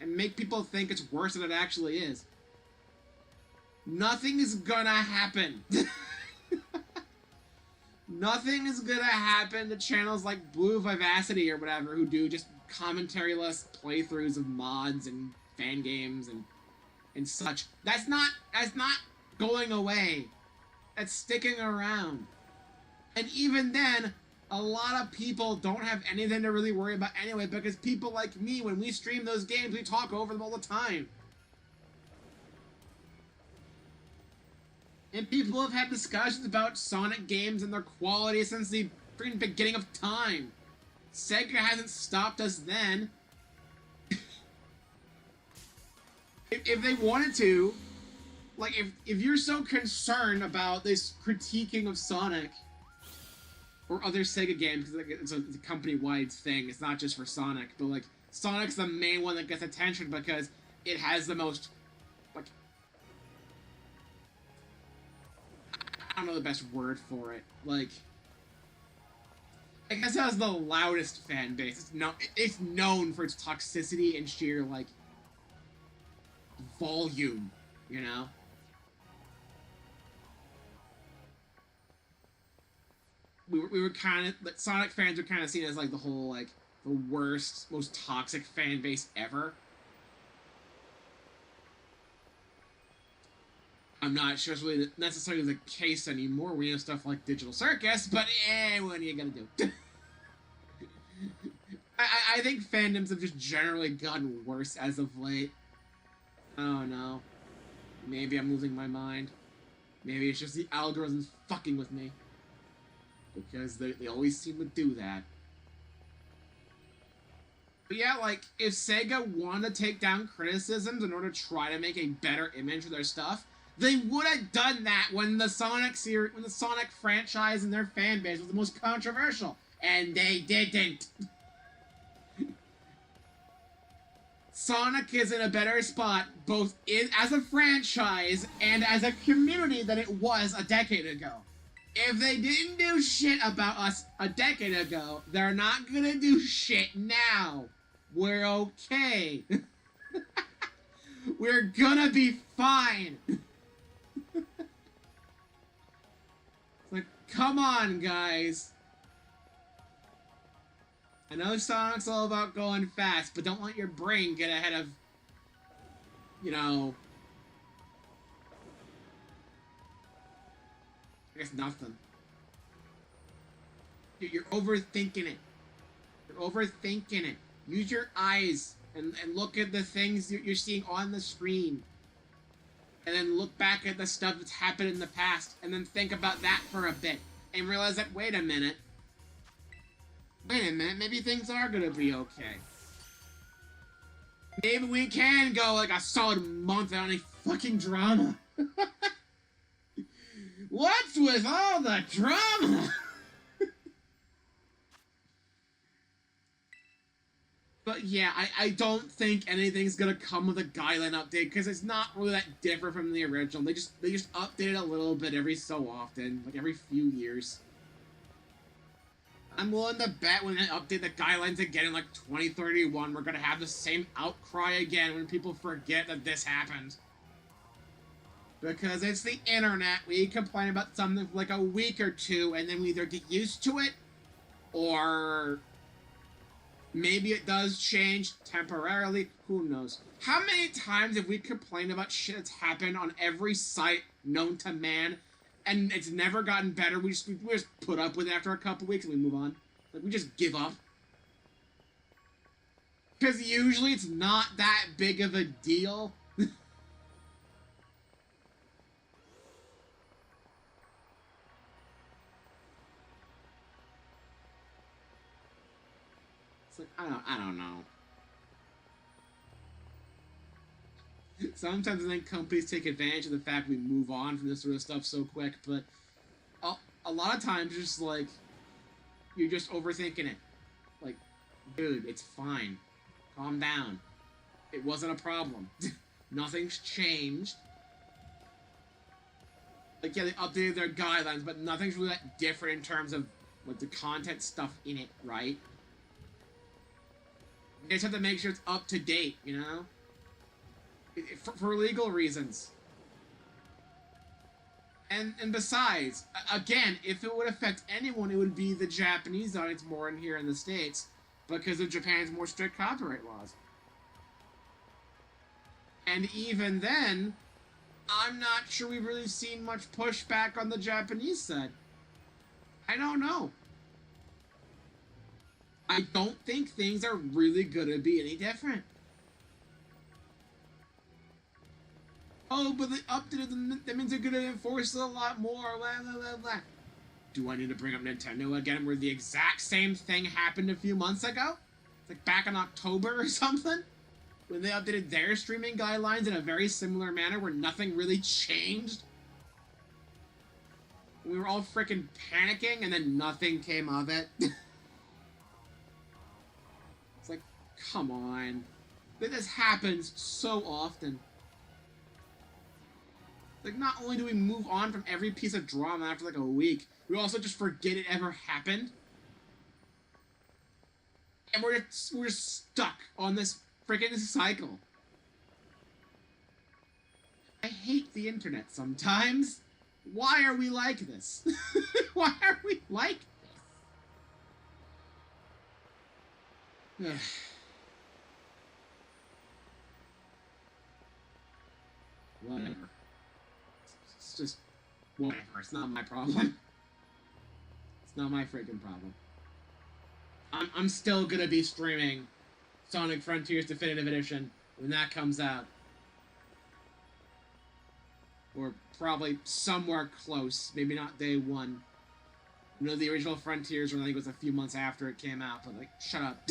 and make people think it's worse than it actually is. Nothing is gonna happen. Nothing is gonna happen to channels like Blue Vivacity or whatever who do just commentary-less playthroughs of mods and fan games and such. That's not going away. That's sticking around. And even then, a lot of people don't have anything to really worry about anyway, because people like me, when we stream those games, we talk over them all the time. And people have had discussions about Sonic games and their quality since the freaking beginning of time. Sega hasn't stopped us then. if they wanted to, like, if you're so concerned about this critiquing of Sonic or other Sega games, because it's a company-wide thing, it's not just for Sonic, but, like, Sonic's the main one that gets attention because it has the most, like, I don't know the best word for it, like, I guess it has the loudest fan base. It's known for its toxicity and sheer, like, volume, you know? We were kind of, like, Sonic fans were kind of seen as, like, the whole, like, the worst, most toxic fan base ever. I'm not sure it's really necessarily the case anymore. We have stuff like Digital Circus, but what are you gonna do? I think fandoms have just generally gotten worse as of late. Oh no. Maybe I'm losing my mind. Maybe it's just the algorithms fucking with me. Because they always seem to do that. But yeah, like, if Sega wanted to take down criticisms in order to try to make a better image of their stuff, they would have done that when the Sonic franchise and their fan base was the most controversial. And they didn't. Sonic is in a better spot, both as a franchise and as a community, than it was a decade ago. If they didn't do shit about us a decade ago, they're not gonna do shit now. We're okay. We're gonna be fine. Like, come on, guys. I know Sonic's all about going fast, but don't let your brain get ahead of, you know, I guess nothing. You're overthinking it. You're overthinking it. Use your eyes and look at the things you're seeing on the screen. And then look back at the stuff that's happened in the past, and then think about that for a bit. And realize that, wait a minute, maybe things are gonna be okay. Maybe we can go like a solid month without any fucking drama. What's with all the drama? But yeah, I don't think anything's gonna come with a guideline update, because it's not really that different from the original. They just update it a little bit every so often, like every few years. I'm willing to bet when they update the guidelines again in like 2031, we're gonna have the same outcry again when people forget that this happened. Because it's the internet. We complain about something for like a week or two, and then we either get used to it, or maybe it does change temporarily. Who knows? How many times have we complained about shit that's happened on every site known to man, and it's never gotten better? We just put up with it after a couple weeks and we move on. Like, we just give up. Because usually it's not that big of a deal. It's like, I don't know. Sometimes I think companies take advantage of the fact we move on from this sort of stuff so quick, but a lot of times it's just like, you're just overthinking it. Like, dude, it's fine. Calm down. It wasn't a problem. Nothing's changed. Like, yeah, they updated their guidelines, but nothing's really that different in terms of, like, the content stuff in it, right? They just have to make sure it's up to date, you know? For legal reasons. And besides, again, if it would affect anyone, it would be the Japanese audience more in here in the States because of Japan's more strict copyright laws. And even then, I'm not sure we've really seen much pushback on the Japanese side. I don't know. I don't think things are really gonna be any different. Oh, but they updated them. That means they're gonna enforce it a lot more. Blah, blah, blah, blah. Do I need to bring up Nintendo again, where the exact same thing happened a few months ago? It's like back in October or something, when they updated their streaming guidelines in a very similar manner, where nothing really changed. We were all freaking panicking, and then nothing came of it. It's like, come on. This happens so often. Like, not only do we move on from every piece of drama after, like, a week, we also just forget it ever happened. And we're stuck on this freaking cycle. I hate the internet sometimes. Why are we like this? Why are we like this? Whatever. It's just whatever. It's not my problem. It's not my freaking problem. I'm still gonna be streaming Sonic Frontiers Definitive Edition when that comes out. Or probably somewhere close. Maybe not day one. You know, the original Frontiers, I think it was a few months after it came out, but, like, shut up.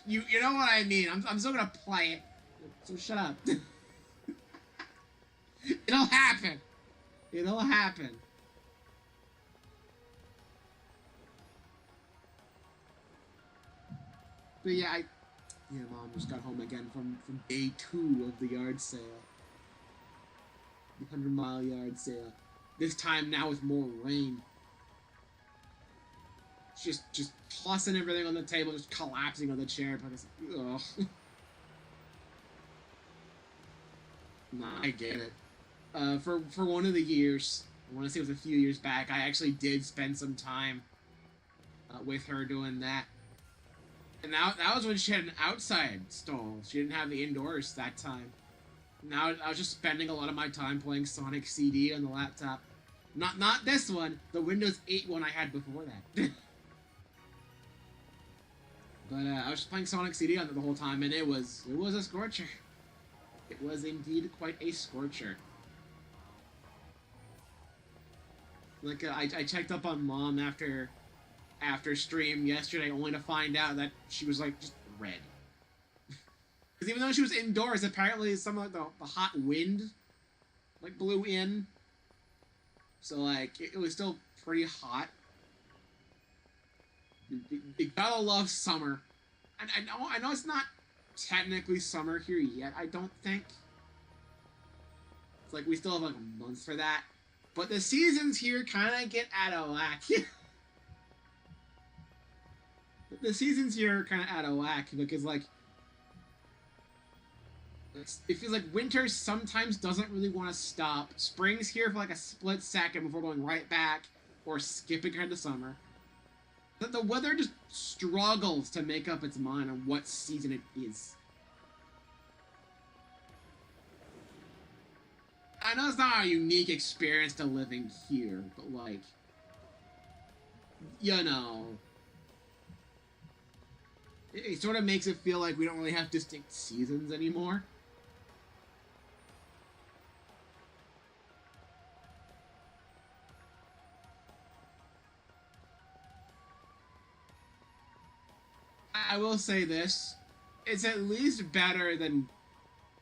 you know what I mean. I'm still gonna play it. So shut up. It'll happen. It'll happen. But yeah, Mom just got home again from day 2 of the yard sale. The 100-mile yard sale. This time now with more rain. Just tossing everything on the table, just collapsing on the chair. Because, ugh. Nah, I get it. For one of the years, I want to say it was a few years back, I actually did spend some time with her doing that. And that was when she had an outside stall. She didn't have the indoors that time. Now I was just spending a lot of my time playing Sonic CD on the laptop. Not this one, the Windows 8 one I had before that. But I was just playing Sonic CD on it the whole time, and it was a scorcher. It was indeed quite a scorcher. Like I checked up on Mom after stream yesterday, only to find out that she was like just red. Because even though she was indoors, apparently some of the hot wind like blew in, so like it was still pretty hot. You gotta love summer. And I know it's not technically summer here yet. I don't think. It's like we still have like a month for that. But the seasons here kind of get out of whack. The seasons here are kind of out of whack because, like, it feels like winter sometimes doesn't really want to stop. Spring's here for like a split second before going right back or skipping ahead to summer. The weather just struggles to make up its mind on what season it is. I know it's not a unique experience to living here, but, like, you know, it sort of makes it feel like we don't really have distinct seasons anymore. I will say this, it's at least better than,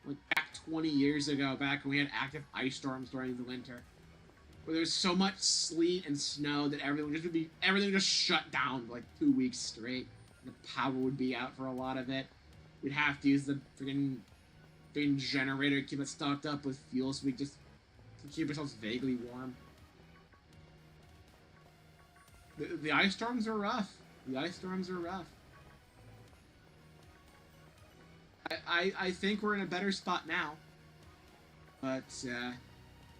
like, back 20 years ago, back when we had active ice storms during the winter, where there was so much sleet and snow that everything would just shut down for like 2 weeks straight. The power would be out for a lot of it. We'd have to use the freaking generator to keep it stocked up with fuel so we just to keep ourselves vaguely warm. The ice storms are rough. The ice storms are rough. I think we're in a better spot now. But,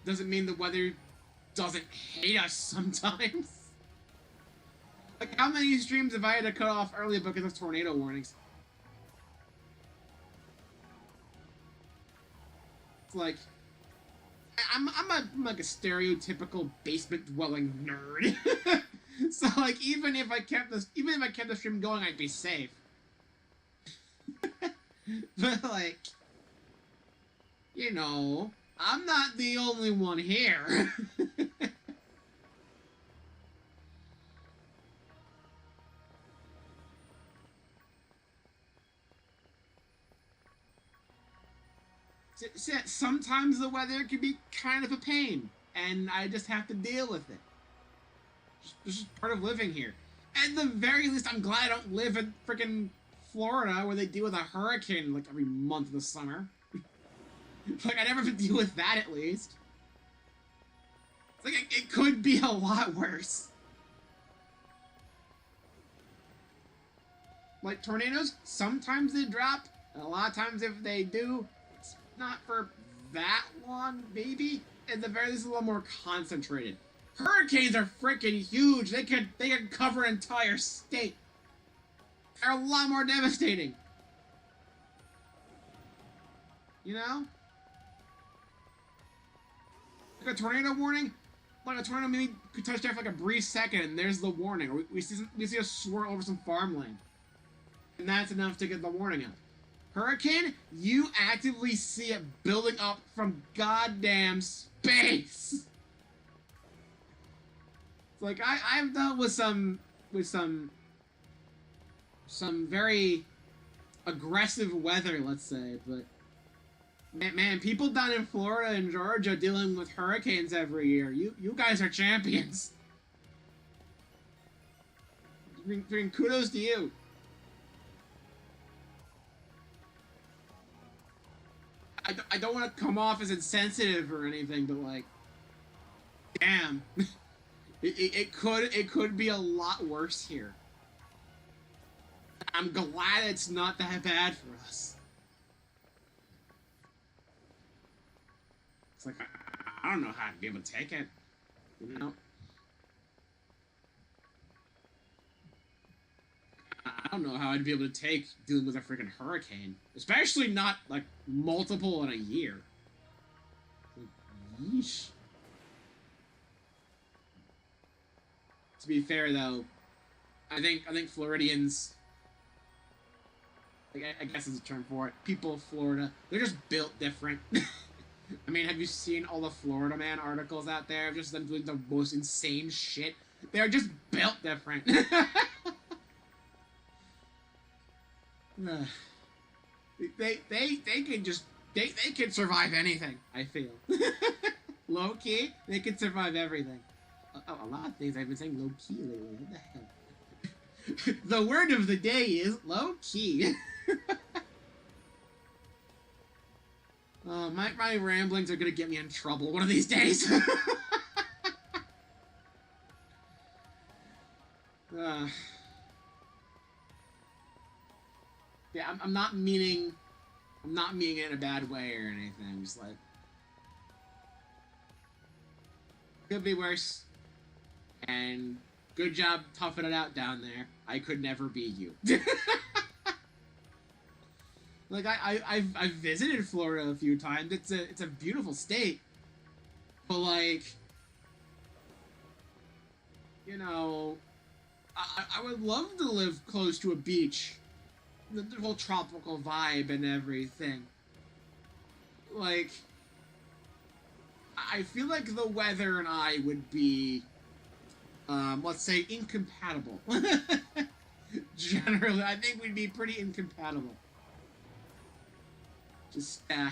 doesn't mean the weather doesn't hate us sometimes. Like, how many streams have I had to cut off early because of tornado warnings? It's like, I'm like a stereotypical basement-dwelling nerd. So, like, even if I kept the stream going, I'd be safe. But, like, you know, I'm not the only one here. Sometimes the weather can be kind of a pain, and I just have to deal with it. This is part of living here. At the very least, I'm glad I don't live in freaking Florida, where they deal with a hurricane like every month of the summer. Like, I never have to deal with that, at least. It's like, it could be a lot worse. Like, tornadoes, sometimes they drop, and a lot of times if they do, it's not for that long, maybe. At the very least, a little more concentrated. Hurricanes are freaking huge. They can cover an entire state. They're a lot more devastating. You know? Like a tornado warning? Like a tornado maybe could touch down for like a brief second, and there's the warning. Or we see a swirl over some farmland. And that's enough to get the warning out. Hurricane, you actively see it building up from goddamn space. It's like, I've dealt with some very aggressive weather, let's say, but man, people down in Florida and Georgia dealing with hurricanes every year, you guys are champions. I mean, kudos to you. I don't want to come off as insensitive or anything, but like, damn, it could be a lot worse here. I'm glad it's not that bad for us. It's like, I don't know how to be able to take it, you know? I don't know how I'd be able to take dealing with a freaking hurricane. Especially not, like, multiple in a year. Like, yeesh. To be fair, though, I think Floridians, like, I guess is a term for it, people of Florida, they're just built different. I mean, have you seen all the Florida Man articles out there of just them doing the most insane shit? They're just built different. They can survive anything, I feel. Low key, they can survive everything. A lot of things I've been saying low key lately. What the hell? The word of the day is low key. My ramblings are gonna get me in trouble one of these days. Yeah, I'm not meaning it in a bad way or anything. I'm just like, could be worse. And good job toughing it out down there. I could never be you. Like, I've visited Florida a few times. It's a beautiful state. But like, you know, I would love to live close to a beach. The whole tropical vibe and everything. Like, I feel like the weather and I would be, let's say, incompatible. Generally, I think we'd be pretty incompatible. Just, I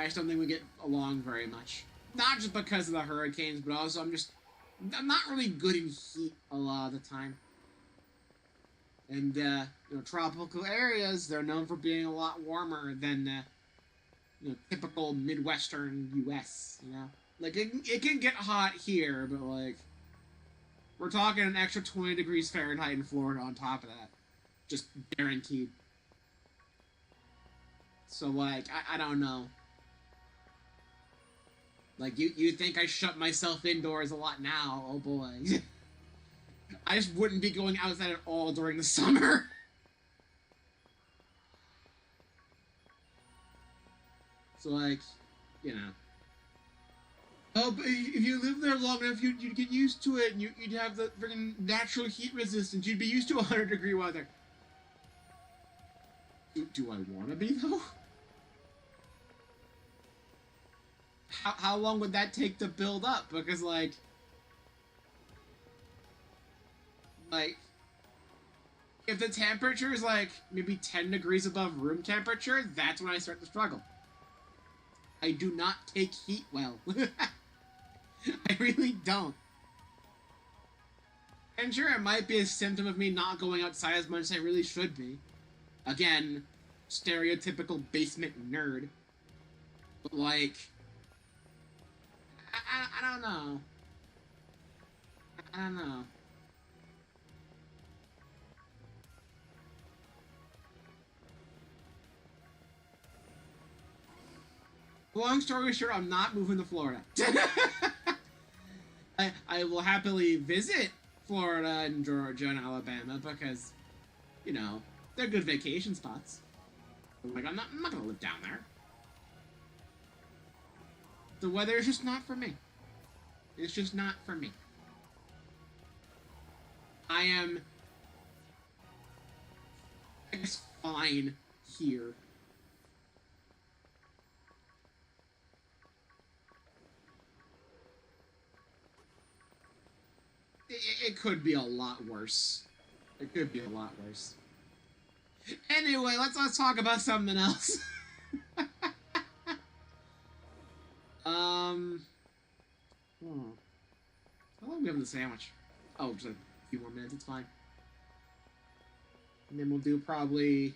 just don't think we get along very much. Not just because of the hurricanes, but also I'm not really good in heat a lot of the time. And, you know, tropical areas, they're known for being a lot warmer than typical Midwestern U.S., Like, it can get hot here, but, like, we're talking an extra 20 degrees Fahrenheit in Florida on top of that. Just guaranteed. So, like, I don't know. Like, you think I shut myself indoors a lot now. Oh, boy. I just wouldn't be going outside at all during the summer. So, like, Oh, but if you live there long enough, you'd get used to it, and you'd have the freaking natural heat resistance. You'd be used to 100-degree weather. Do I want to be, though? How long would that take to build up? Because, like, if the temperature is, like, maybe 10 degrees above room temperature, that's when I start to struggle. I do not take heat well. I really don't. And sure, it might be a symptom of me not going outside as much as I really should be. Again, stereotypical basement nerd. But, like, I don't know. I don't know. Long story short, I'm not moving to Florida. I will happily visit Florida and Georgia and Alabama because, they're good vacation spots. But, like, I'm not gonna live down there. The weather is just not for me. It's just not for me. I am, I guess, fine here. It could be a lot worse. It could be a lot worse. Anyway, let's talk about something else. How long do we have in the sandwich? Oh, just a few more minutes. It's fine. And then we'll do probably.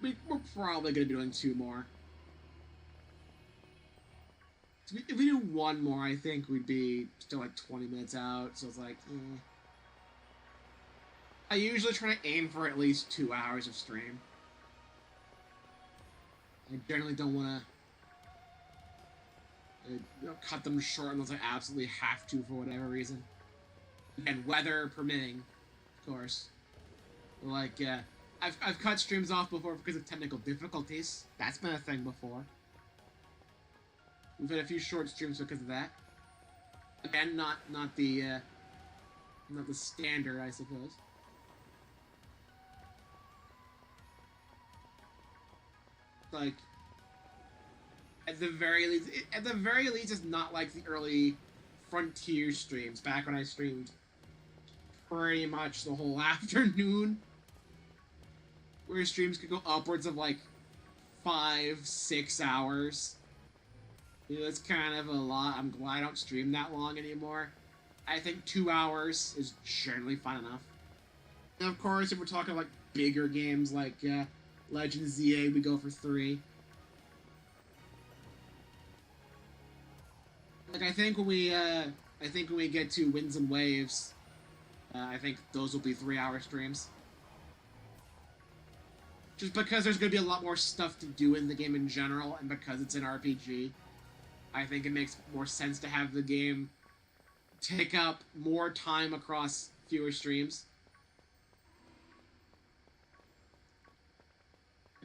We're probably gonna be doing 2 more. If we do 1 more, I think we'd be still like 20 minutes out, so it's like, I usually try to aim for at least 2 hours of stream. I generally don't want to cut them short unless I absolutely have to for whatever reason. Again, weather permitting, of course. Like, I've cut streams off before because of technical difficulties. That's been a thing before. We've had a few short streams because of that. Again, not the standard, I suppose. Like, at the very least, it's not like the early Frontier streams back when I streamed pretty much the whole afternoon, where streams could go upwards of like 5-6 hours. It's kind of a lot. I'm glad I don't stream that long anymore. I think 2 hours is generally fine enough. And of course, if we're talking like bigger games like Legend ZA, we go for 3. Like, I think when we get to Winds and Waves, I think those will be 3-hour streams. Just because there's going to be a lot more stuff to do in the game in general, and because it's an RPG. I think it makes more sense to have the game take up more time across fewer streams.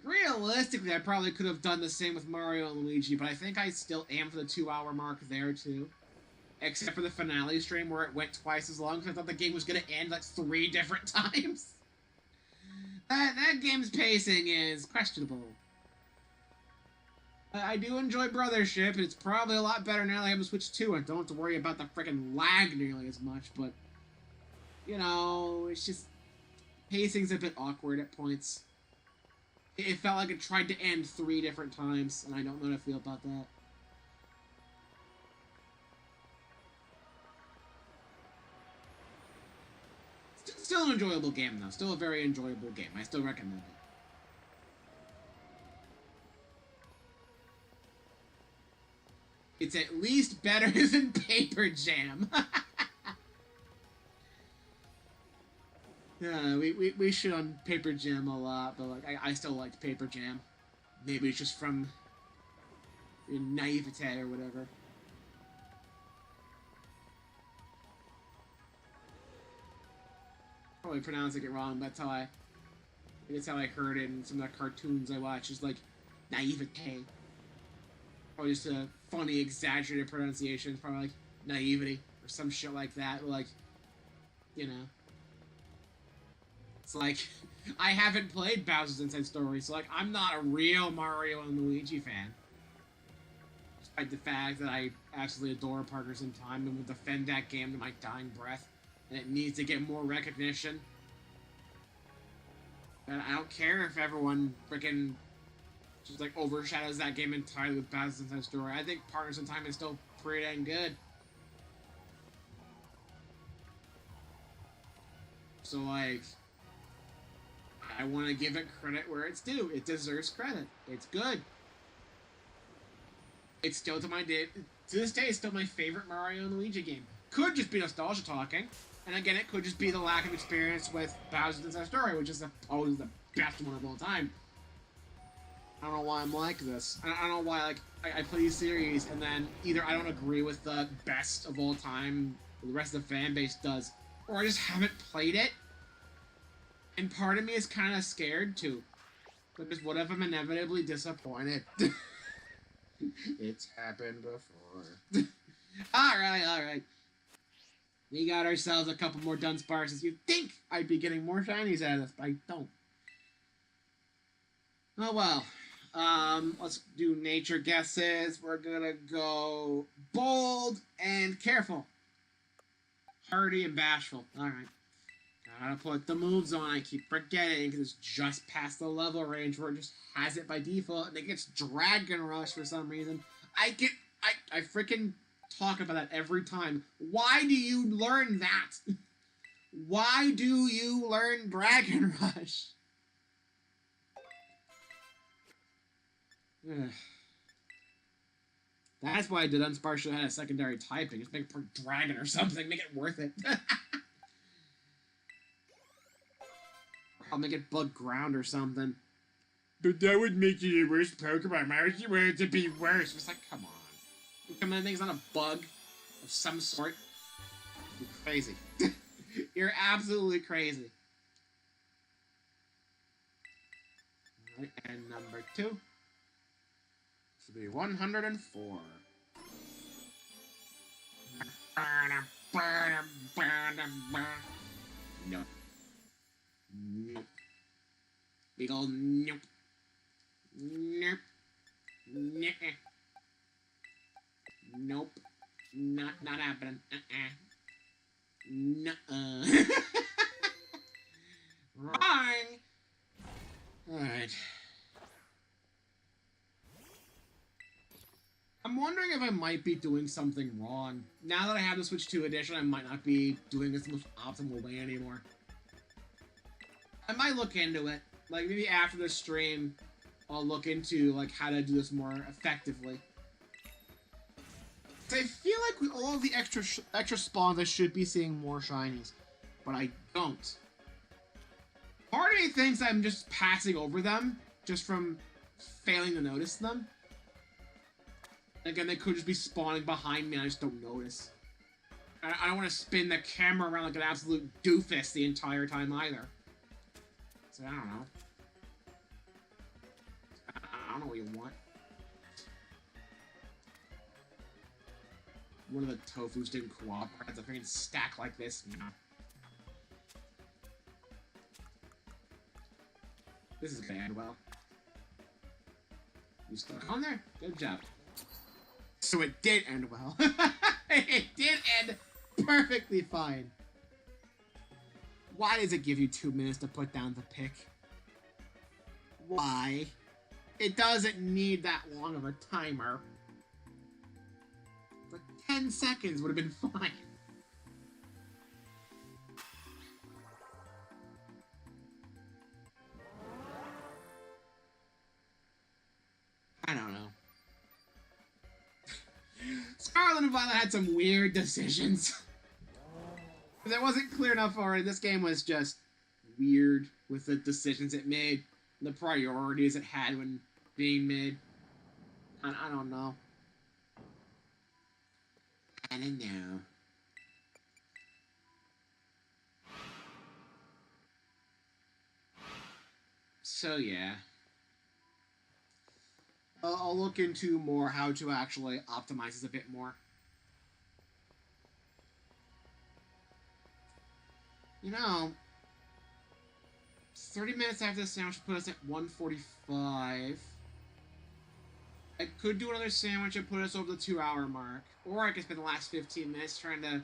Realistically, I probably could have done the same with Mario and Luigi, but I think I still aim for the 2-hour mark there, too. Except for the finale stream, where it went twice as long, because I thought the game was going to end, like, 3 different times. That game's pacing is questionable. I do enjoy Brothership. It's probably a lot better now that I have a Switch 2. I don't have to worry about the freaking lag nearly as much, but, it's just, pacing's a bit awkward at points. It felt like it tried to end 3 different times, and I don't know how to feel about that. Still an enjoyable game, though. Still a very enjoyable game. I still recommend it. It's at least better than Paper Jam. Yeah, we shit on Paper Jam a lot, but like I still liked Paper Jam. Maybe it's just from naivete or whatever. Probably pronouncing it wrong. That's how I heard it in some of the cartoons I watch. Is like naivete, or just a funny, exaggerated pronunciation. It's probably like naivety or some shit like that. Like, you know, it's like I haven't played Bowser's Inside Story, so like I'm not a real Mario and Luigi fan. Despite the fact that I absolutely adore Partners in Time and will defend that game to my dying breath, and it needs to get more recognition. And I don't care if everyone freaking just like overshadows that game entirely with Bowser's Inside Story. I think Partners in Time is still pretty dang good. So like, I want to give it credit where it's due. It deserves credit. It's good. It's still to this day, it's still my favorite Mario and Luigi game. Could just be nostalgia talking, and again, it could just be the lack of experience with Bowser's Inside Story, which is always the best one of all time. I don't know why I'm like this. I don't know why like I play these series and then either I don't agree with the best of all time, the rest of the fan base does, or I just haven't played it. And part of me is kind of scared too, because what if I'm inevitably disappointed? It's happened before. Alright. We got ourselves a couple more Dunsparces. You'd think I'd be getting more shinies out of this, but I don't. Oh well. Let's do nature guesses. We're gonna go bold and careful. Hardy and bashful. Alright. Gotta put the moves on. I keep forgetting because it's just past the level range where it just has it by default, and it gets Dragon Rush for some reason. I freaking talk about that every time. Why do you learn that? Why do you learn Dragon Rush? That's why Dudunsparce should have had a secondary typing. Just make it per dragon or something. Make it worth it. I'll make it bug ground or something. But that would make you the worst Pokemon. Why would you want it to be worse? It's like, come on. Come on, thing's not a bug of some sort. You're crazy. You're absolutely crazy. Alright, and number 2. This will be 104. Nope. Nope. Big ol' nope. Nope. Nuh-uh. Nope. Not happening. Nuh-uh. Wrong! Alright. I'm wondering if I might be doing something wrong. Now that I have the Switch 2 edition, I might not be doing this the most optimal way anymore. I might look into it. Like, maybe after this stream, I'll look into, like, how to do this more effectively. I feel like with all of the extra spawns, I should be seeing more shinies. But I don't. Part of me thinks I'm just passing over them, just from failing to notice them. Again, they could just be spawning behind me and I just don't notice. I don't want to spin the camera around like an absolute doofus the entire time either. So, I don't know. I don't know what you want. One of the Tofus didn't cooperate. It's a freaking stack like this. You know. This is bad. Well, you stuck on there? Good job. So it did end well. It did end perfectly fine. Why does it give you 2 minutes to put down the pick? Why? It doesn't need that long of a timer. Like 10 seconds would have been fine. I don't know. Island of Violet had some weird decisions. That wasn't clear enough already. This game was just weird with the decisions it made, the priorities it had when being made. I don't know. I don't know. So yeah. I'll look into more how to actually optimize this a bit more. You know, 30 minutes after the sandwich put us at 1:45. I could do another sandwich and put us over the 2-hour mark. Or I could spend the last 15 minutes trying to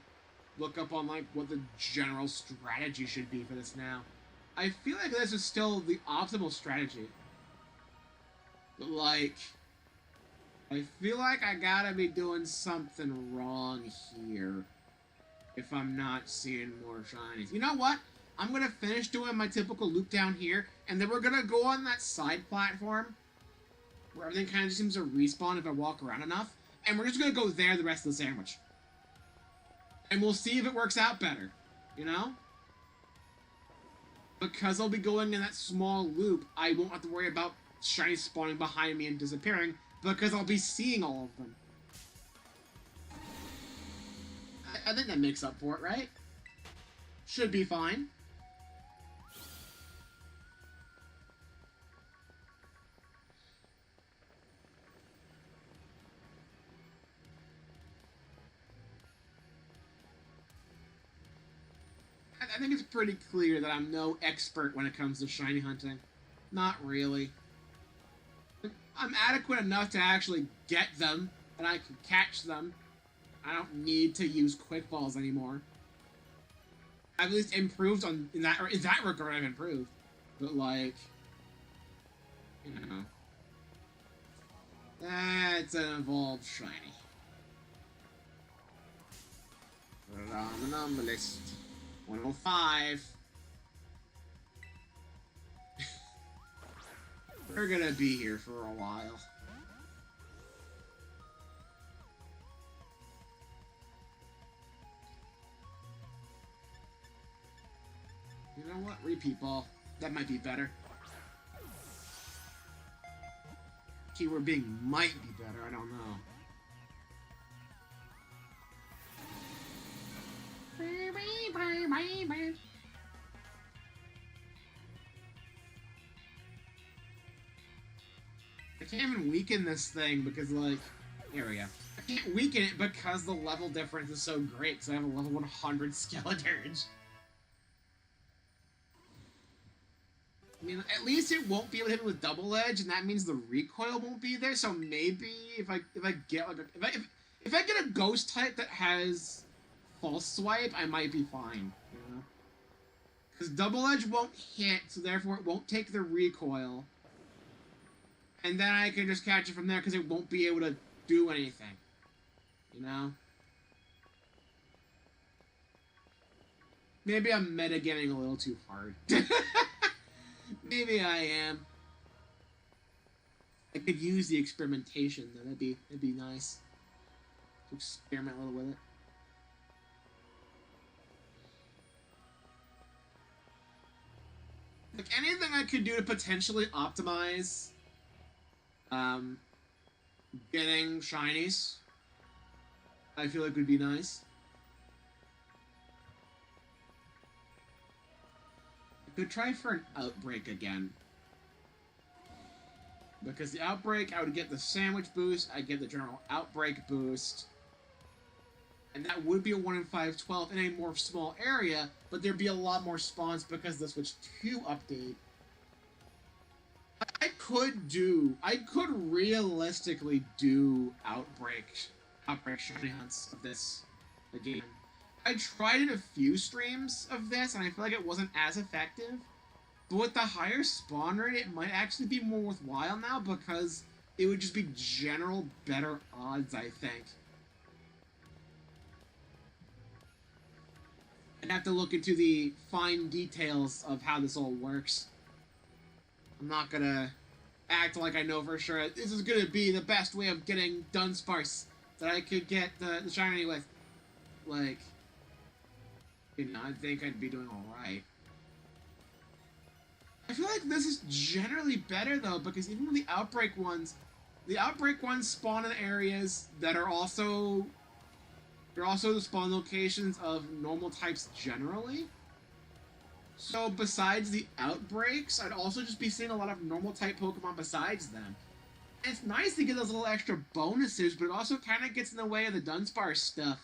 look up on, like, what the general strategy should be for this now. I feel like this is still the optimal strategy. But, like, I feel like I gotta be doing something wrong here if I'm not seeing more shinies. You know what? I'm gonna finish doing my typical loop down here, and then we're gonna go on that side platform where everything kind of just seems to respawn if I walk around enough, and we're just gonna go there the rest of the sandwich. And we'll see if it works out better, you know? Because I'll be going in that small loop, I won't have to worry about shinies spawning behind me and disappearing, because I'll be seeing all of them. I think that makes up for it, right? Should be fine. I think it's pretty clear that I'm no expert when it comes to shiny hunting. Not really. I'm adequate enough to actually get them, and I can catch them. I don't need to use quick balls anymore. I've at least improved in that regard. I've improved, but like, you know, that's an evolved shiny. Put it on the number list. 105. We're gonna be here for a while. You know what? Repeat ball. That might be better. Keyword being might be better. I don't know. I can't even weaken this thing because, like, here we go. I can't weaken it because the level difference is so great because I have a level 100 Skeleturge. I mean, at least it won't be able to hit me with double edge, and that means the recoil won't be there. So maybe if I get like if I get a ghost type that has false swipe, I might be fine. You know, because double edge won't hit, so therefore it won't take the recoil, and then I can just catch it from there because it won't be able to do anything. You know. Maybe I'm metagaming a little too hard. Maybe I am. I could use the experimentation though. That'd be nice. To experiment a little with it. Like anything I could do to potentially optimize getting shinies, I feel like would be nice. Could try for an outbreak again. Because the outbreak, I would get the sandwich boost, I'd get the general outbreak boost. And that would be a 1 in 512 in a more small area, but there'd be a lot more spawns because of the Switch 2 update. I could realistically do outbreak shiny hunts of this again. I tried in a few streams of this, and I feel like it wasn't as effective. But with the higher spawn rate, it might actually be more worthwhile now because it would just be general better odds, I think. I'd have to look into the fine details of how this all works. I'm not gonna act like I know for sure this is gonna be the best way of getting Dudunsparce that I could get the shiny with. Like, you know, I think I'd be doing alright. I feel like this is generally better, though, because even with the Outbreak ones spawn in areas that are also... They're also the spawn locations of normal types generally. So besides the Outbreaks, I'd also just be seeing a lot of normal type Pokemon besides them. And it's nice to get those little extra bonuses, but it also kind of gets in the way of the Dudunsparce stuff.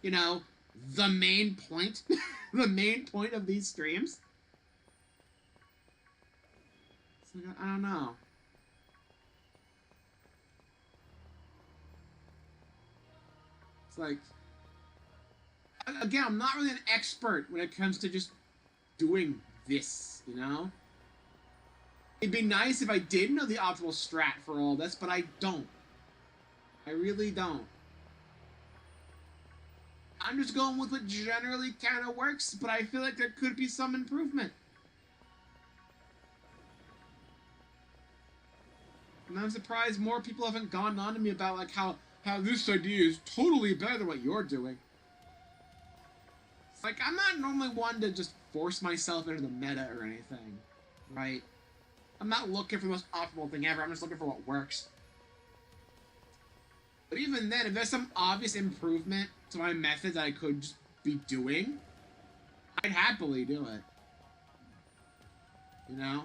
You know, the main point. The main point of these streams. So, I don't know. It's like... Again, I'm not really an expert when it comes to just doing this, you know? It'd be nice if I did know the optimal strat for all this, but I don't. I really don't. I'm just going with what generally kind of works, but I feel like there could be some improvement. And I'm surprised more people haven't gone on to me about like how this idea is totally better than what you're doing. It's like, I'm not normally one to just force myself into the meta or anything, right? I'm not looking for the most optimal thing ever, I'm just looking for what works. But even then, if there's some obvious improvement to my method that I could just be doing, I'd happily do it. You know?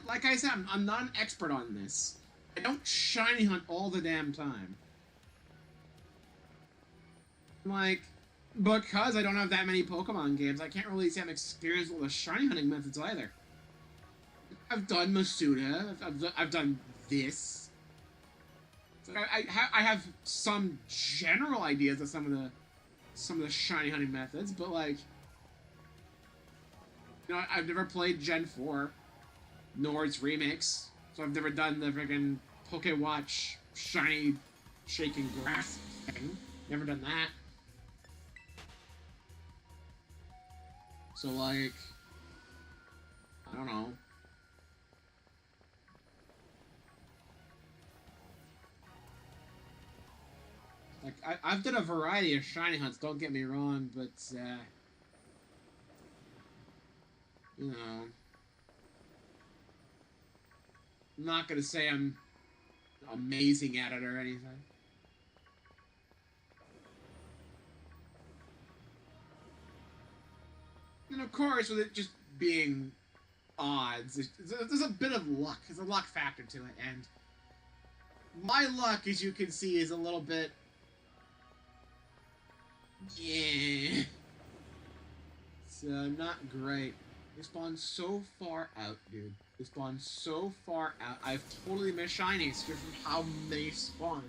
Like I said, I'm not an expert on this. I don't shiny hunt all the damn time. Like, because I don't have that many Pokemon games, I can't really say I'm experienced with the shiny hunting methods either. I've done Masuda, I've done this. So I have some general ideas of some of the shiny hunting methods, but like, you know, I've never played Gen 4, nor its remix, so I've never done the friggin' Pokewatch shiny shaking grass thing. Never done that. So, like, I don't know. Like, I've done a variety of shiny hunts, don't get me wrong, but, you know, I'm not gonna say I'm amazing at it or anything. And of course, with it just being odds, there's a bit of luck. There's a luck factor to it, and my luck, as you can see, is a little bit... yeah. It's not great. They spawn so far out, dude. They spawn so far out. I've totally missed shinies just from how many spawn.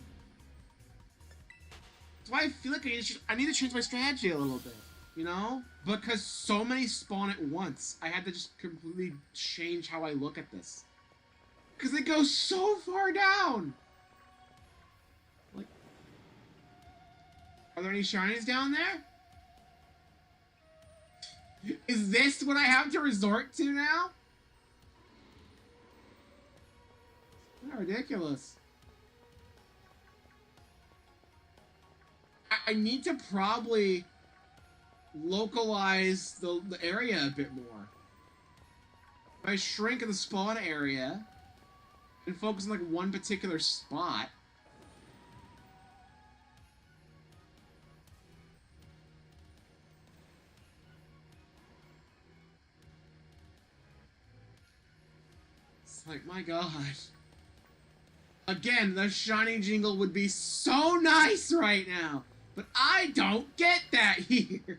That's why I feel like I need to change my strategy a little bit. You know? Because so many spawn at once, I had to just completely change how I look at this. Because they go so far down! Like, are there any shinies down there? Is this what I have to resort to now? That's ridiculous. I need to probably localize the area a bit more. If I shrink the spawn area and focus on like one particular spot, it's like, my god. Again, the shiny jingle would be so nice right now, but I don't get that here.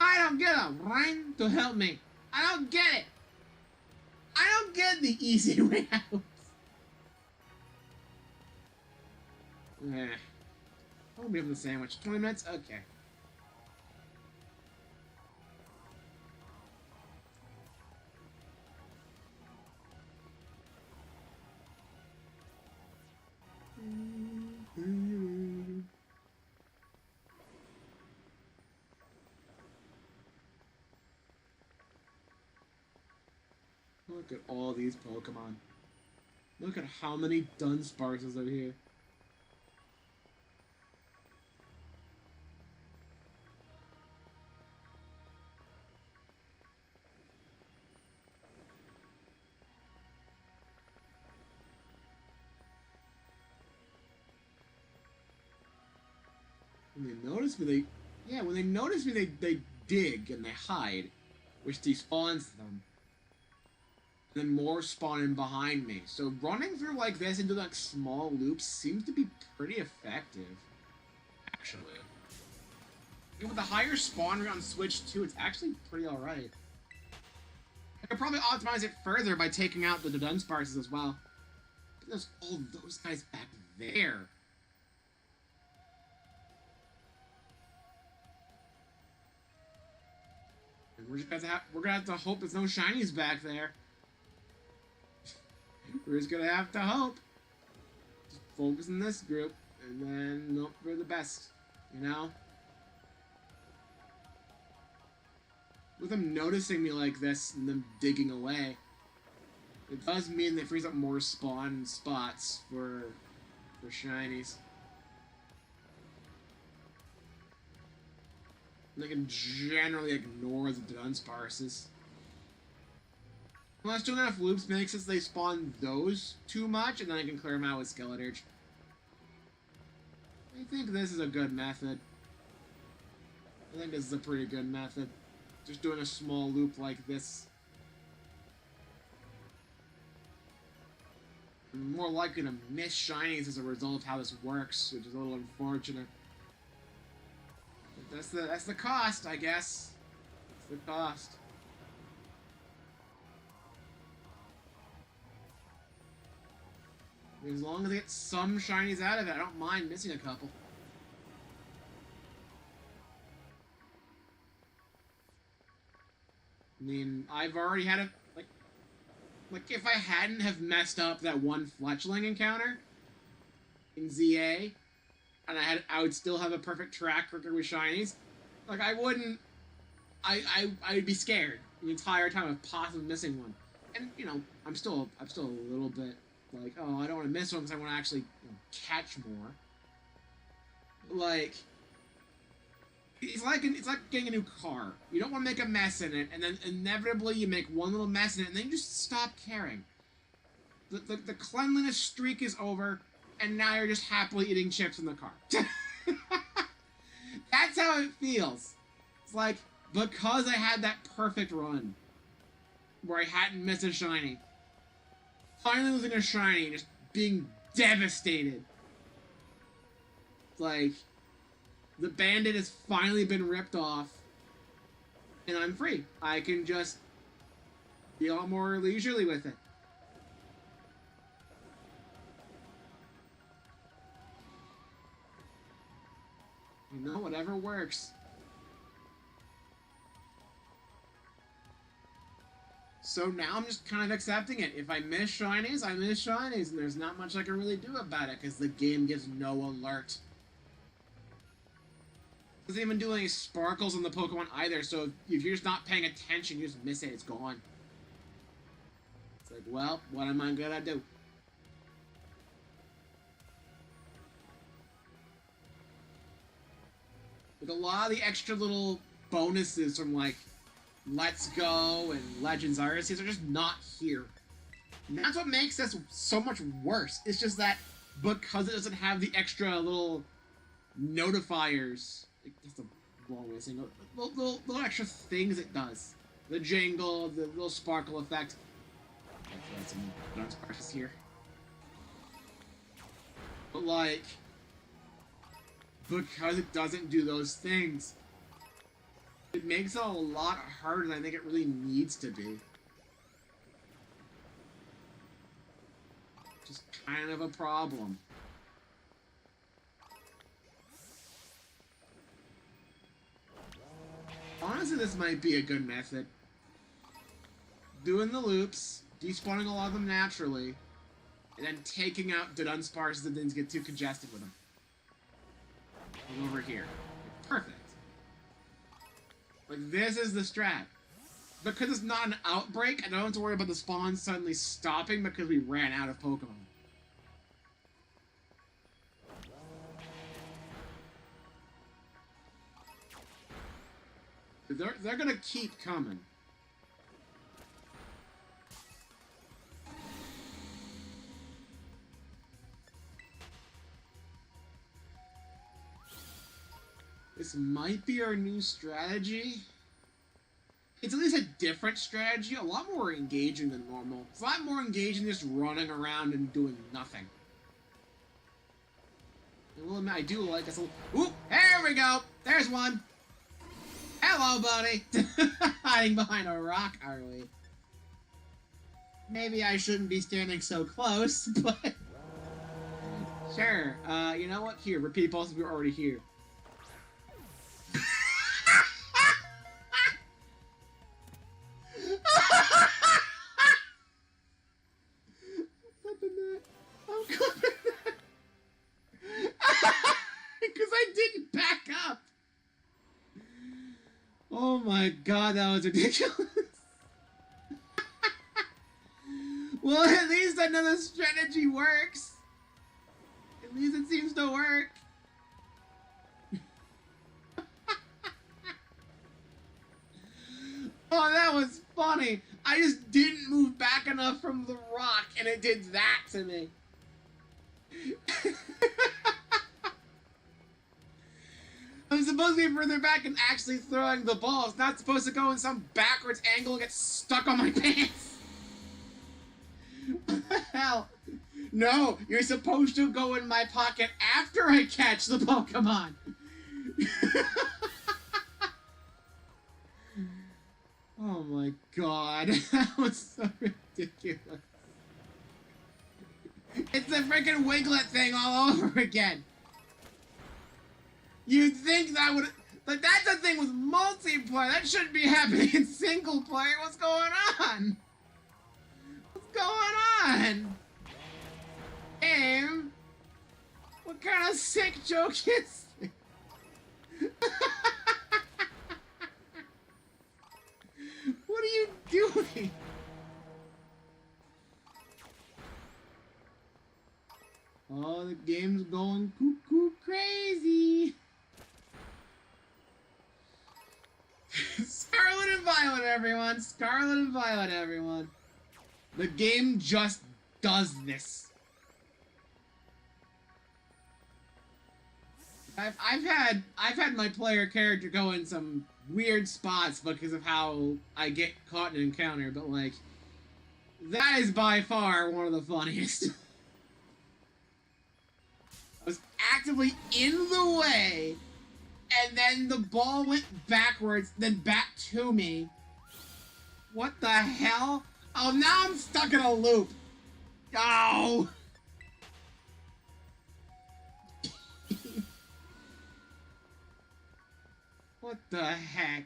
I don't get a ring to help me. I don't get it. I don't get the easy way out. I'll be able to sandwich. 20 minutes? Okay. Look at all these Pokemon. Look at how many Dunsparces are here. When they notice me, when they notice me, they dig and they hide, which despawns them. And then more spawn in behind me. So running through like this into like small loops seems to be pretty effective, actually. And with the higher spawn rate on Switch 2, it's actually pretty alright. I could probably optimize it further by taking out the Dudunsparces as well. But there's all those guys back there. We're gonna have to hope there's no shinies back there. We're just gonna have to hope. Just focus on this group, and then hope for the best, you know? With them noticing me like this and them digging away, it does mean they frees up more spawn spots for shinies. And they can generally ignore the Dudunsparces. Unless doing enough loops makes it so they spawn those too much, and then I can clear them out with Skeledirge. I think this is a good method. I think this is a pretty good method. Just doing a small loop like this. I'm more likely to miss shinies as a result of how this works, which is a little unfortunate. But that's the cost, I guess. That's the cost. As long as I get some shinies out of it, I don't mind missing a couple. I mean, I've already had a like if I hadn't have messed up that one Fletchling encounter in ZA, and I would still have a perfect track record with shinies. Like I'd be scared the entire time of possibly missing one. And you know, I'm still a little bit like, oh, I don't want to miss one because I want to actually catch more. Like, it's like getting a new car. You don't want to make a mess in it, and then inevitably you make one little mess in it, and then you just stop caring. The cleanliness streak is over, and now you're just happily eating chips in the car. That's how it feels. It's like, because I had that perfect run, where I hadn't missed a shiny, finally losing a shiny and just being devastated. It's like, the bandit has finally been ripped off, and I'm free. I can just be a lot more leisurely with it. You know, whatever works. So now I'm just kind of accepting it. If I miss shinies, I miss shinies, and there's not much I can really do about it, because the game gives no alert. It doesn't even do any sparkles on the Pokemon either, so if you're just not paying attention, you just miss it, it's gone. It's like, well, what am I gonna do? Like, a lot of the extra little bonuses from, like, Let's Go and Legends Arceus are just not here. And that's what makes this so much worse. It's just that because it doesn't have the extra little notifiers, that's a wrong way of saying it, little extra things it does. The jingle, the little sparkle effect. That's some Dudunsparce here. But like, because it doesn't do those things, it makes it a lot harder than I think it really needs to be. Just kind of a problem. Honestly, this might be a good method. Doing the loops, despawning a lot of them naturally, and then taking out Dudunsparces that didn't get too congested with them. Over here. Perfect. Like, this is the strat. because it's not an outbreak, I don't have to worry about the spawn suddenly stopping because we ran out of Pokemon. They're gonna keep coming. This might be our new strategy. It's at least a different strategy, a lot more engaging than normal. It's a lot more engaging just running around and doing nothing. Well, I do like this little... Oop! There we go! There's one! Hello, buddy! Hiding behind a rock, are we? Maybe I shouldn't be standing so close, but... Sure. You know what? Here, repeat pulse, we're already here. Oh my god, that was ridiculous. Well, at least another strategy works. At least it seems to work. Oh, that was funny. I just didn't move back enough from the rock, and it did that to me. I'm supposed to be further back and actually throwing the ball. It's not supposed to go in some backwards angle and get stuck on my pants. What the hell? No, you're supposed to go in my pocket after I catch the Pokemon. Oh my god, that was so ridiculous. It's the freaking Wiglet thing all over again. You'd think that would... But that's the thing with multiplayer. That shouldn't be happening in single player. What's going on? What's going on? Game? What kind of sick joke is this? What are you doing? Oh, the game's going cuckoo crazy. Scarlet and Violet, everyone! Scarlet and Violet, everyone! The game just does this. I've had my player character go in some weird spots because of how I get caught in an encounter, but like, that is by far one of the funniest. I was actively in the way, and then the ball went backwards, then back to me. What the hell? Oh, now I'm stuck in a loop. Oh! What the heck?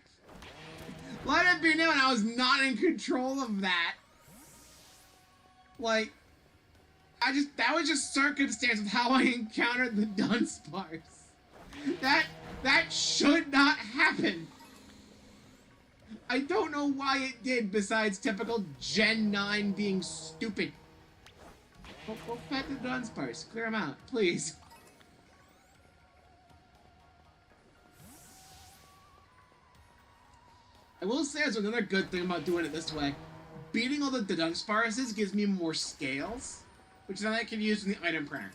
Let it be known I was not in control of that. Like, that was just circumstance of how I encountered the Dudunsparce. That should not happen. I don't know why it did, besides typical Gen 9 being stupid. Go pet the Dudunsparce. Clear him out, please. I will say there's another good thing about doing it this way. Beating all the Dudunsparces gives me more scales, which then I can use in the item printer.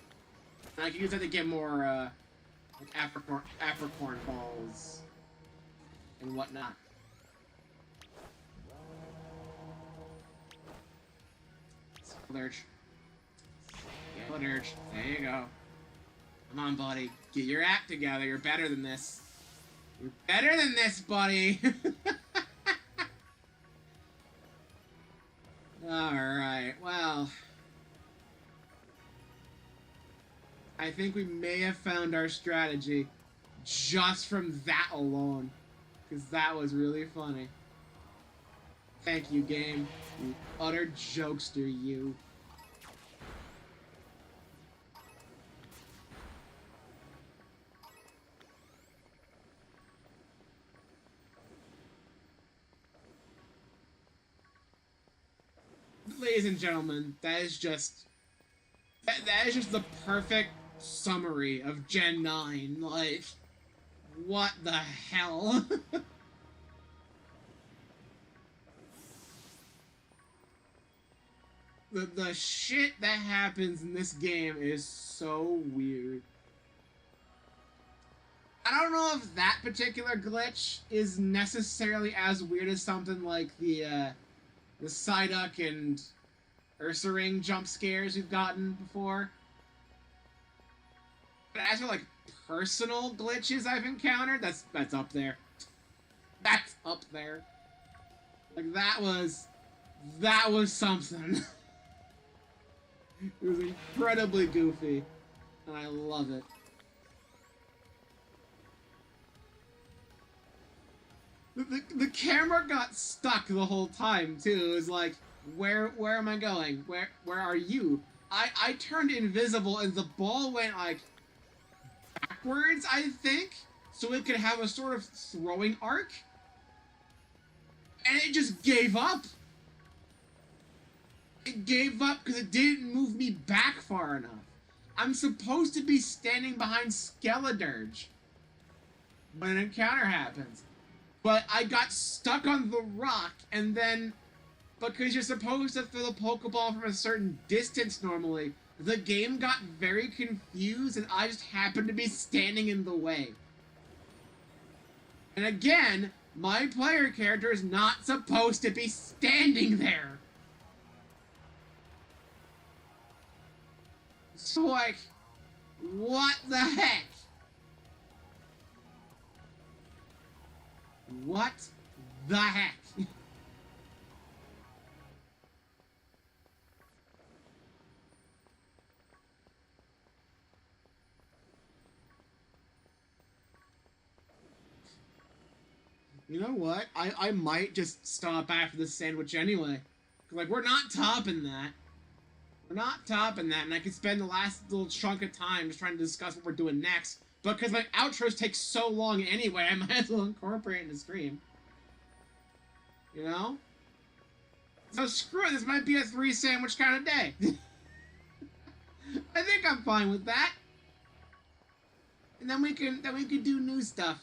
And I can use that to get more, like Apricorn balls and whatnot. Lurch. Yeah, Lurch. There you go. Come on, buddy. Get your act together. You're better than this. You're better than this, buddy. Alright, well. I think we may have found our strategy just from that alone. Because that was really funny. Thank you, game. You utter jokester, you. ladies and gentlemen, that is just the perfect summary of Gen 9. Like, what the hell? the shit that happens in this game is so weird. I don't know if that particular glitch is necessarily as weird as something like the Psyduck and Ursaring jump scares we've gotten before. But as for like personal glitches I've encountered, that's up there. That's up there. Like that was something. It was incredibly goofy, and I love it. The camera got stuck the whole time too. It was like, where am I going? Where are you? I turned invisible and the ball went like backwards, I think, so it could have a sort of throwing arc. And it just gave up. It gave up because it didn't move me back far enough. I'm supposed to be standing behind Skeledirge when an encounter happens. But I got stuck on the rock, and then, because you're supposed to throw the Pokeball from a certain distance normally, the game got very confused, and I just happened to be standing in the way. And again, my player character is not supposed to be standing there. So, like, what the heck? What the heck? You know what? I might just stop after this sandwich anyway. Like, we're not topping that. We're not topping that, and I could spend the last little chunk of time just trying to discuss what we're doing next. Because my outros take so long anyway, I might as well incorporate it in the stream. You know? So screw it, this might be a 3-sandwich kind of day. I think I'm fine with that. And then we can do new stuff.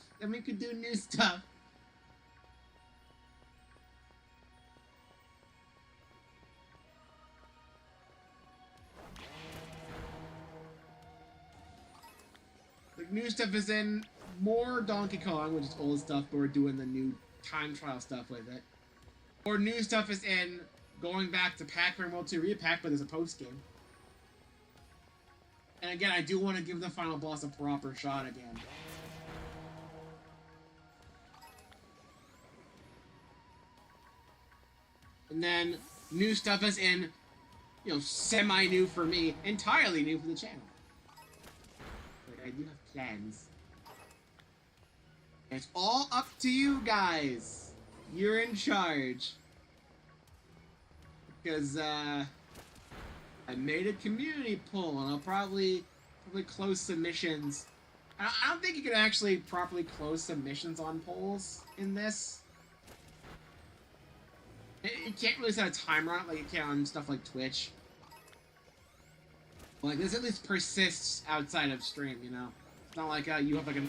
Like, new stuff is in more Donkey Kong, which is old stuff, but we're doing the new time trial stuff with it. Or new stuff is in going back to Pac-Man World 2 Repack, but there's a post-game. And again, I do want to give the final boss a proper shot again. And then new stuff is in, you know, semi-new for me, entirely new for the channel. But I do have plans. It's all up to you guys. You're in charge. Because, I made a community poll, and I'll probably close submissions. I don't think you can actually properly close submissions on polls in this. You can't really set a timer on it like you can on stuff like Twitch. Like, this at least persists outside of stream, you know? It's not like you have like a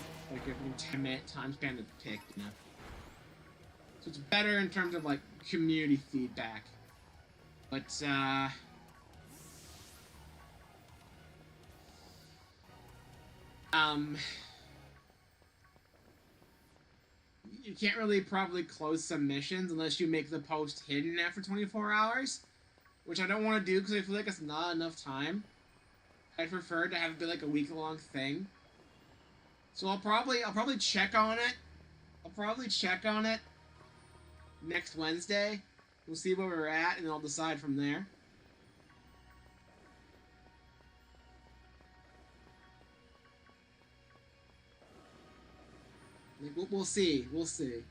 10-minute time span to pick, you know? So it's better in terms of like community feedback. But you can't really probably close submissions unless you make the post hidden after 24 hours, which I don't want to do because I feel like it's not enough time. I'd prefer to have it be like a week-long thing. So I'll probably check on it. I'll probably check on it next Wednesday. We'll see where we're at, and then I'll decide from there. Like, we'll see. We'll see.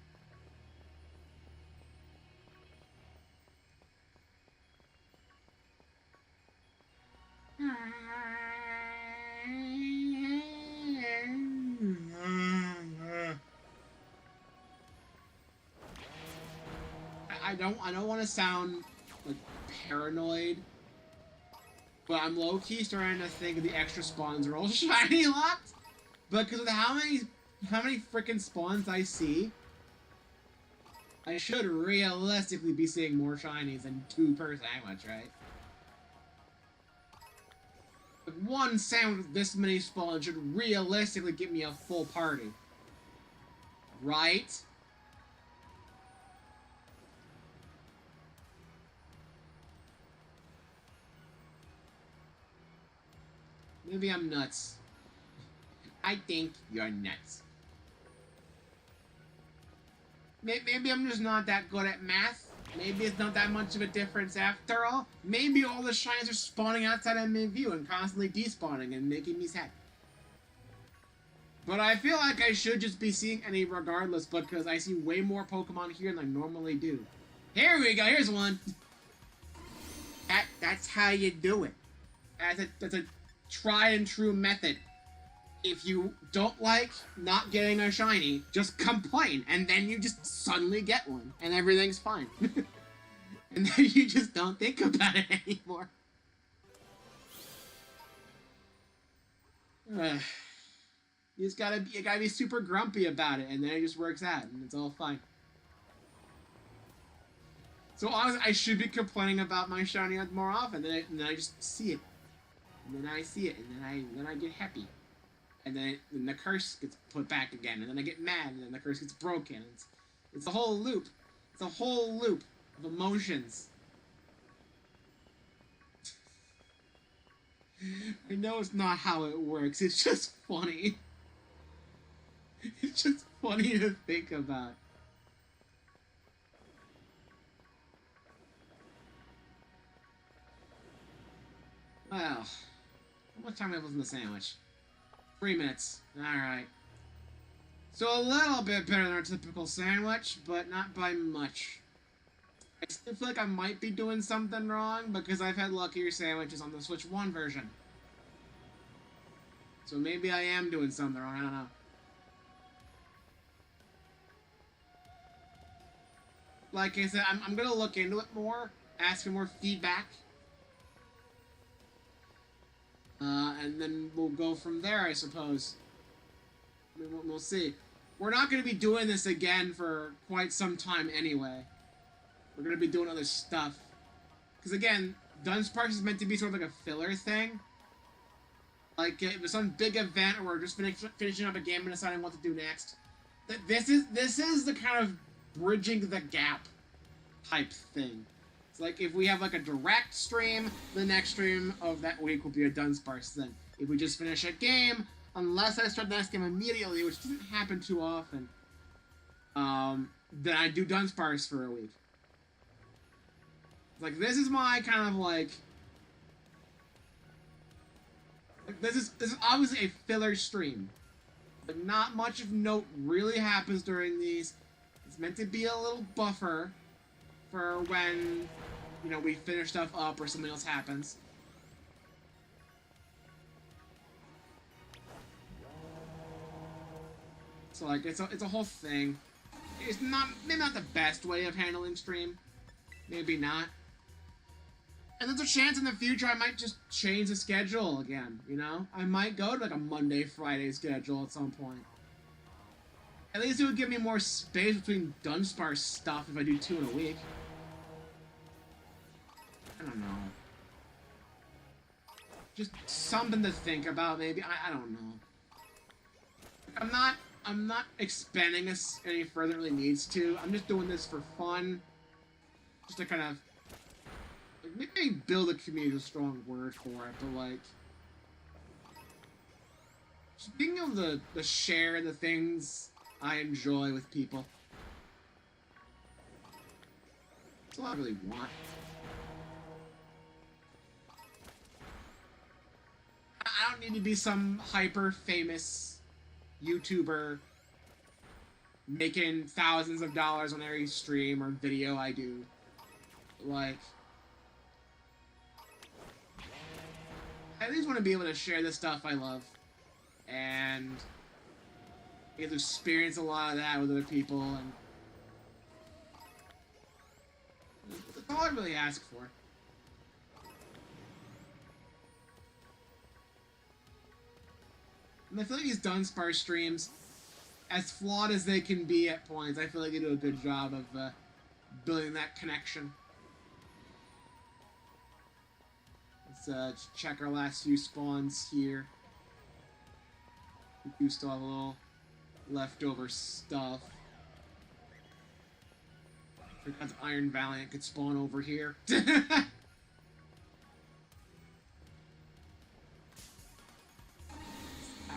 I don't want to sound like, paranoid. But I'm low-key starting to think the extra spawns are all shiny locked. Because of how many freaking spawns I see, I should realistically be seeing more shinies than 2 per sandwich, right? Like, 1 sandwich with this many spawns should realistically give me a full party. Right? Maybe I'm nuts. I think you're nuts. Maybe I'm just not that good at math. Maybe it's not that much of a difference after all. Maybe all the shines are spawning outside of mid-view and constantly despawning and making me sad. But I feel like I should just be seeing any regardless because I see way more Pokemon here than I normally do. Here we go, here's one. That's how you do it. That's a tried and true method. If you don't like not getting a shiny, just complain, and then you just suddenly get one, and everything's fine. And then you just don't think about it anymore. You gotta be super grumpy about it, and then it just works out, and it's all fine. So honestly, I should be complaining about my shiny more often, and then I just see it, and then I see it, and then I get happy. And then the curse gets put back again, and then I get mad, and then the curse gets broken. It's a whole loop. It's a whole loop of emotions. I know it's not how it works. It's just funny. It's just funny to think about. Well, how much time have I left in the sandwich? 3 minutes. Alright. So a little bit better than our typical sandwich, but not by much. I still feel like I might be doing something wrong because I've had luckier sandwiches on the Switch 1 version. So maybe I am doing something wrong, I don't know. Like I said, I'm gonna look into it more, ask for more feedback. And then we'll go from there, I suppose. We'll see. We're not going to be doing this again for quite some time anyway. We're going to be doing other stuff. Because again, Dudunsparce is meant to be sort of like a filler thing. Like, it was some big event or we're just finishing up a game and deciding what to do next. This is the kind of bridging the gap type thing. It's like if we have like a direct stream, the next stream of that week will be a Dudunsparce then. If we just finish a game, unless I start the next game immediately, which doesn't happen too often, then I do Dudunsparce for a week. Like, this is my kind of like this is obviously a filler stream. But not much of note really happens during these. It's meant to be a little buffer for when, you know, we finish stuff up or something else happens. So like it's a whole thing. It's maybe not the best way of handling stream. Maybe not. And there's a chance in the future I might just change the schedule again, you know? I might go to like a Monday, Friday schedule at some point. At least it would give me more space between Dudunsparce stuff if I do 2 in a week. I don't know. Just something to think about, maybe. I don't know. I'm not expanding this any further than it really needs to. I'm just doing this for fun. Just to kind of... like, maybe build a community is a strong word for it, but like... just being able to share the things I enjoy with people. That's all I really want. I don't need to be some hyper-famous YouTuber making thousands of dollars on every stream or video I do. Like, I at least want to be able to share the stuff I love and get to experience a lot of that with other people, and that's all I not really ask for. And I feel like these Dudunsparce streams, as flawed as they can be at points, I feel like they do a good job of building that connection. Let's check our last few spawns here. We do still have a little leftover stuff. Forgot Iron Valiant could spawn over here. That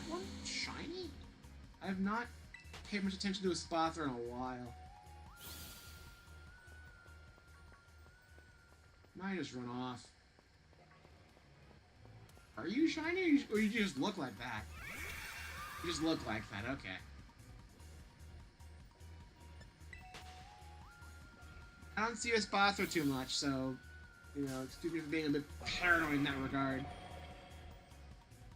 one shiny? I have not paid much attention to a Spather in a while. Might just run off. Are you shiny, or you just look like that? You just look like that, okay. I don't see a Spather too much, so, you know, excuse me for being a bit paranoid in that regard.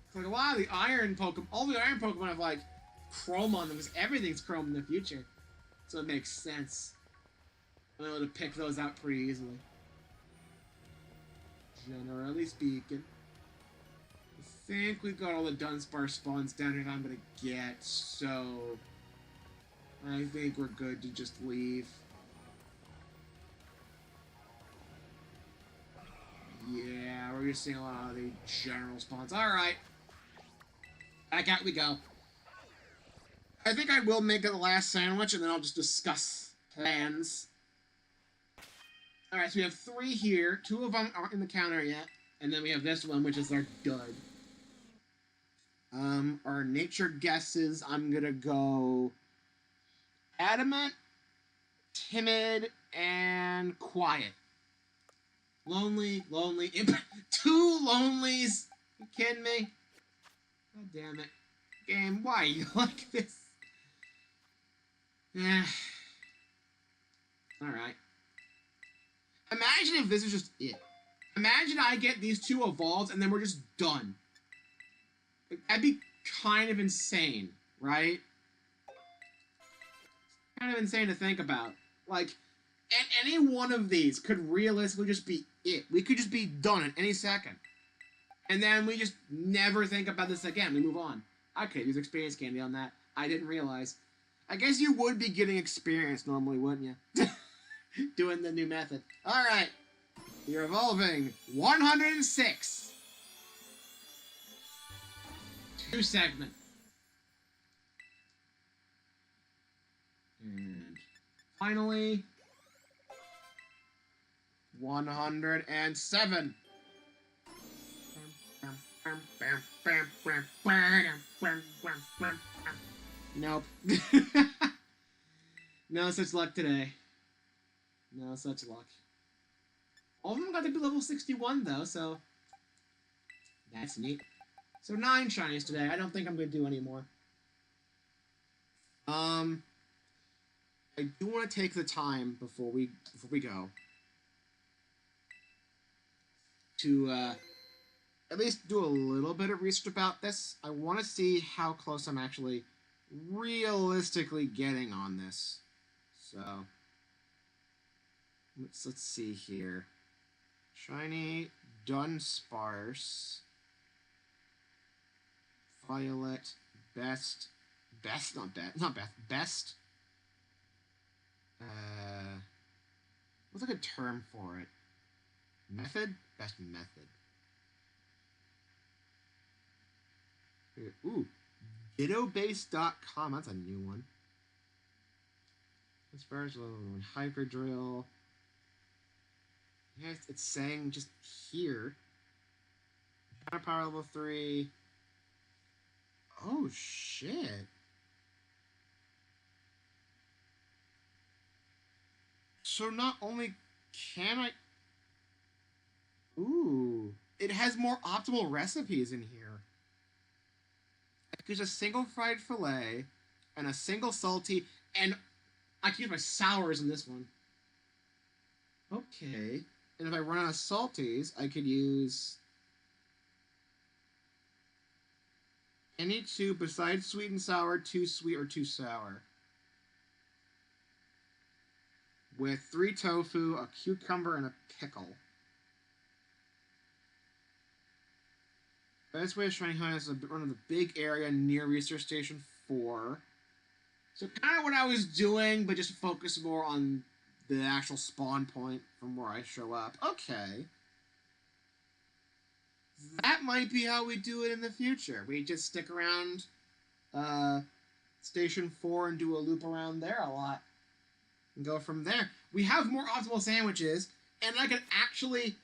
It's like a lot of the iron Pokemon, all the iron Pokemon have like chrome on them, because everything's chrome in the future. So it makes sense. I'm able to pick those out pretty easily. Generally speaking. I think we've got all the Dudunsparce spawns down here that I'm gonna get, so I think we're good to just leave. Yeah, we're just seeing a lot of the general spawns. Alright. Back out we go. I think I will make it the last sandwich, and then I'll just discuss plans. Alright, so we have 3 here. 2 of them aren't in the counter yet. And then we have this one, which is our dud. Our nature guesses, I'm gonna go adamant, timid, and quiet. Lonely, 2 lonelies. You kidding me? God damn it. Game, why are you like this? Yeah. Alright. Imagine if this is just it. Imagine I get these 2 evolved and then we're just done. That'd be kind of insane, right? Kind of insane to think about. Like, any one of these could realistically just be it. We could just be done at any second. And then we just never think about this again. We move on. I could use experience candy on that. I didn't realize. I guess you would be getting experience normally, wouldn't you? Doing the new method. Alright. You're evolving. 106. 2 segment. And finally, 107. Nope. No such luck today. No such luck. All of them got to be level 61 though, so that's neat. So 9 shinies today. I don't think I'm going to do any more. I do want to take the time before we go to at least do a little bit of research about this. I want to see how close I'm actually realistically getting on this. So let's see here. Shiny Dudunsparce. Violet, best, not best. What's like a term for it? Method? Best method. Ooh, Diddobase.com, that's a new one. As far as Hyper Drill. Yeah, it's saying just here. Power level 3. Oh, shit. So not only can I... Ooh. It has more optimal recipes in here. There's a single fried filet, and a single salty, and I can use my sours in this one. Okay. And if I run out of salties, I could use... any 2 besides sweet and sour, 2 sweet or 2 sour. with 3 tofu, a cucumber, and a pickle. Best way of Shanghai is one of the big area near Research Station 4. So kind of what I was doing, but just focus more on the actual spawn point from where I show up. Okay. That might be how we do it in the future. We just stick around Station 4 and do a loop around there a lot. And go from there. We have more optimal sandwiches, and I can actually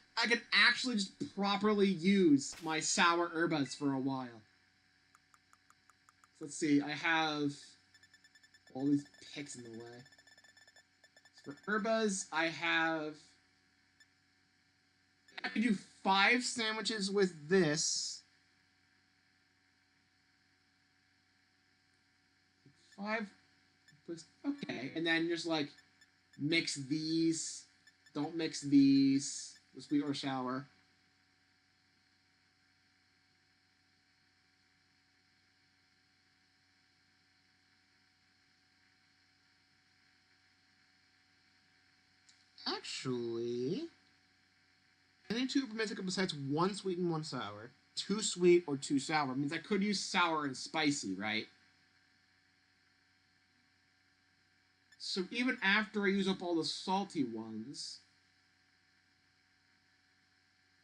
just properly use my sour herbas for a while. So let's see, I have all these picks in the way. So for herbas, I can do 5 sandwiches with this. 5. Okay, and then just like mix these. Don't mix these. The sweet or sour. Actually, any 2 Promethicum besides 1 sweet and 1 sour. 2 sweet or 2 sour. Means I could use sour and spicy, right? So even after I use up all the salty ones,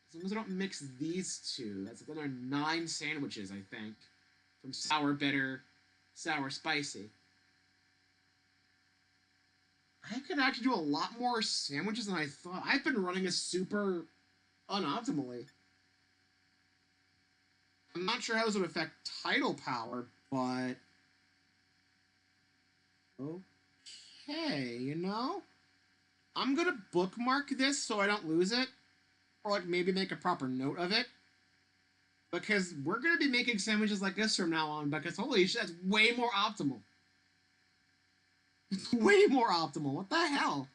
as long as I don't mix these 2, that's another 9 sandwiches, I think. From sour, bitter, sour, spicy. I could actually do a lot more sandwiches than I thought. I've been running a super unoptimally. I'm not sure how this would affect tidal power, but... Okay, you know? I'm gonna bookmark this so I don't lose it. Or, like, maybe make a proper note of it. Because we're gonna be making sandwiches like this from now on, because holy shit, that's way more optimal. It's way more optimal. What the hell?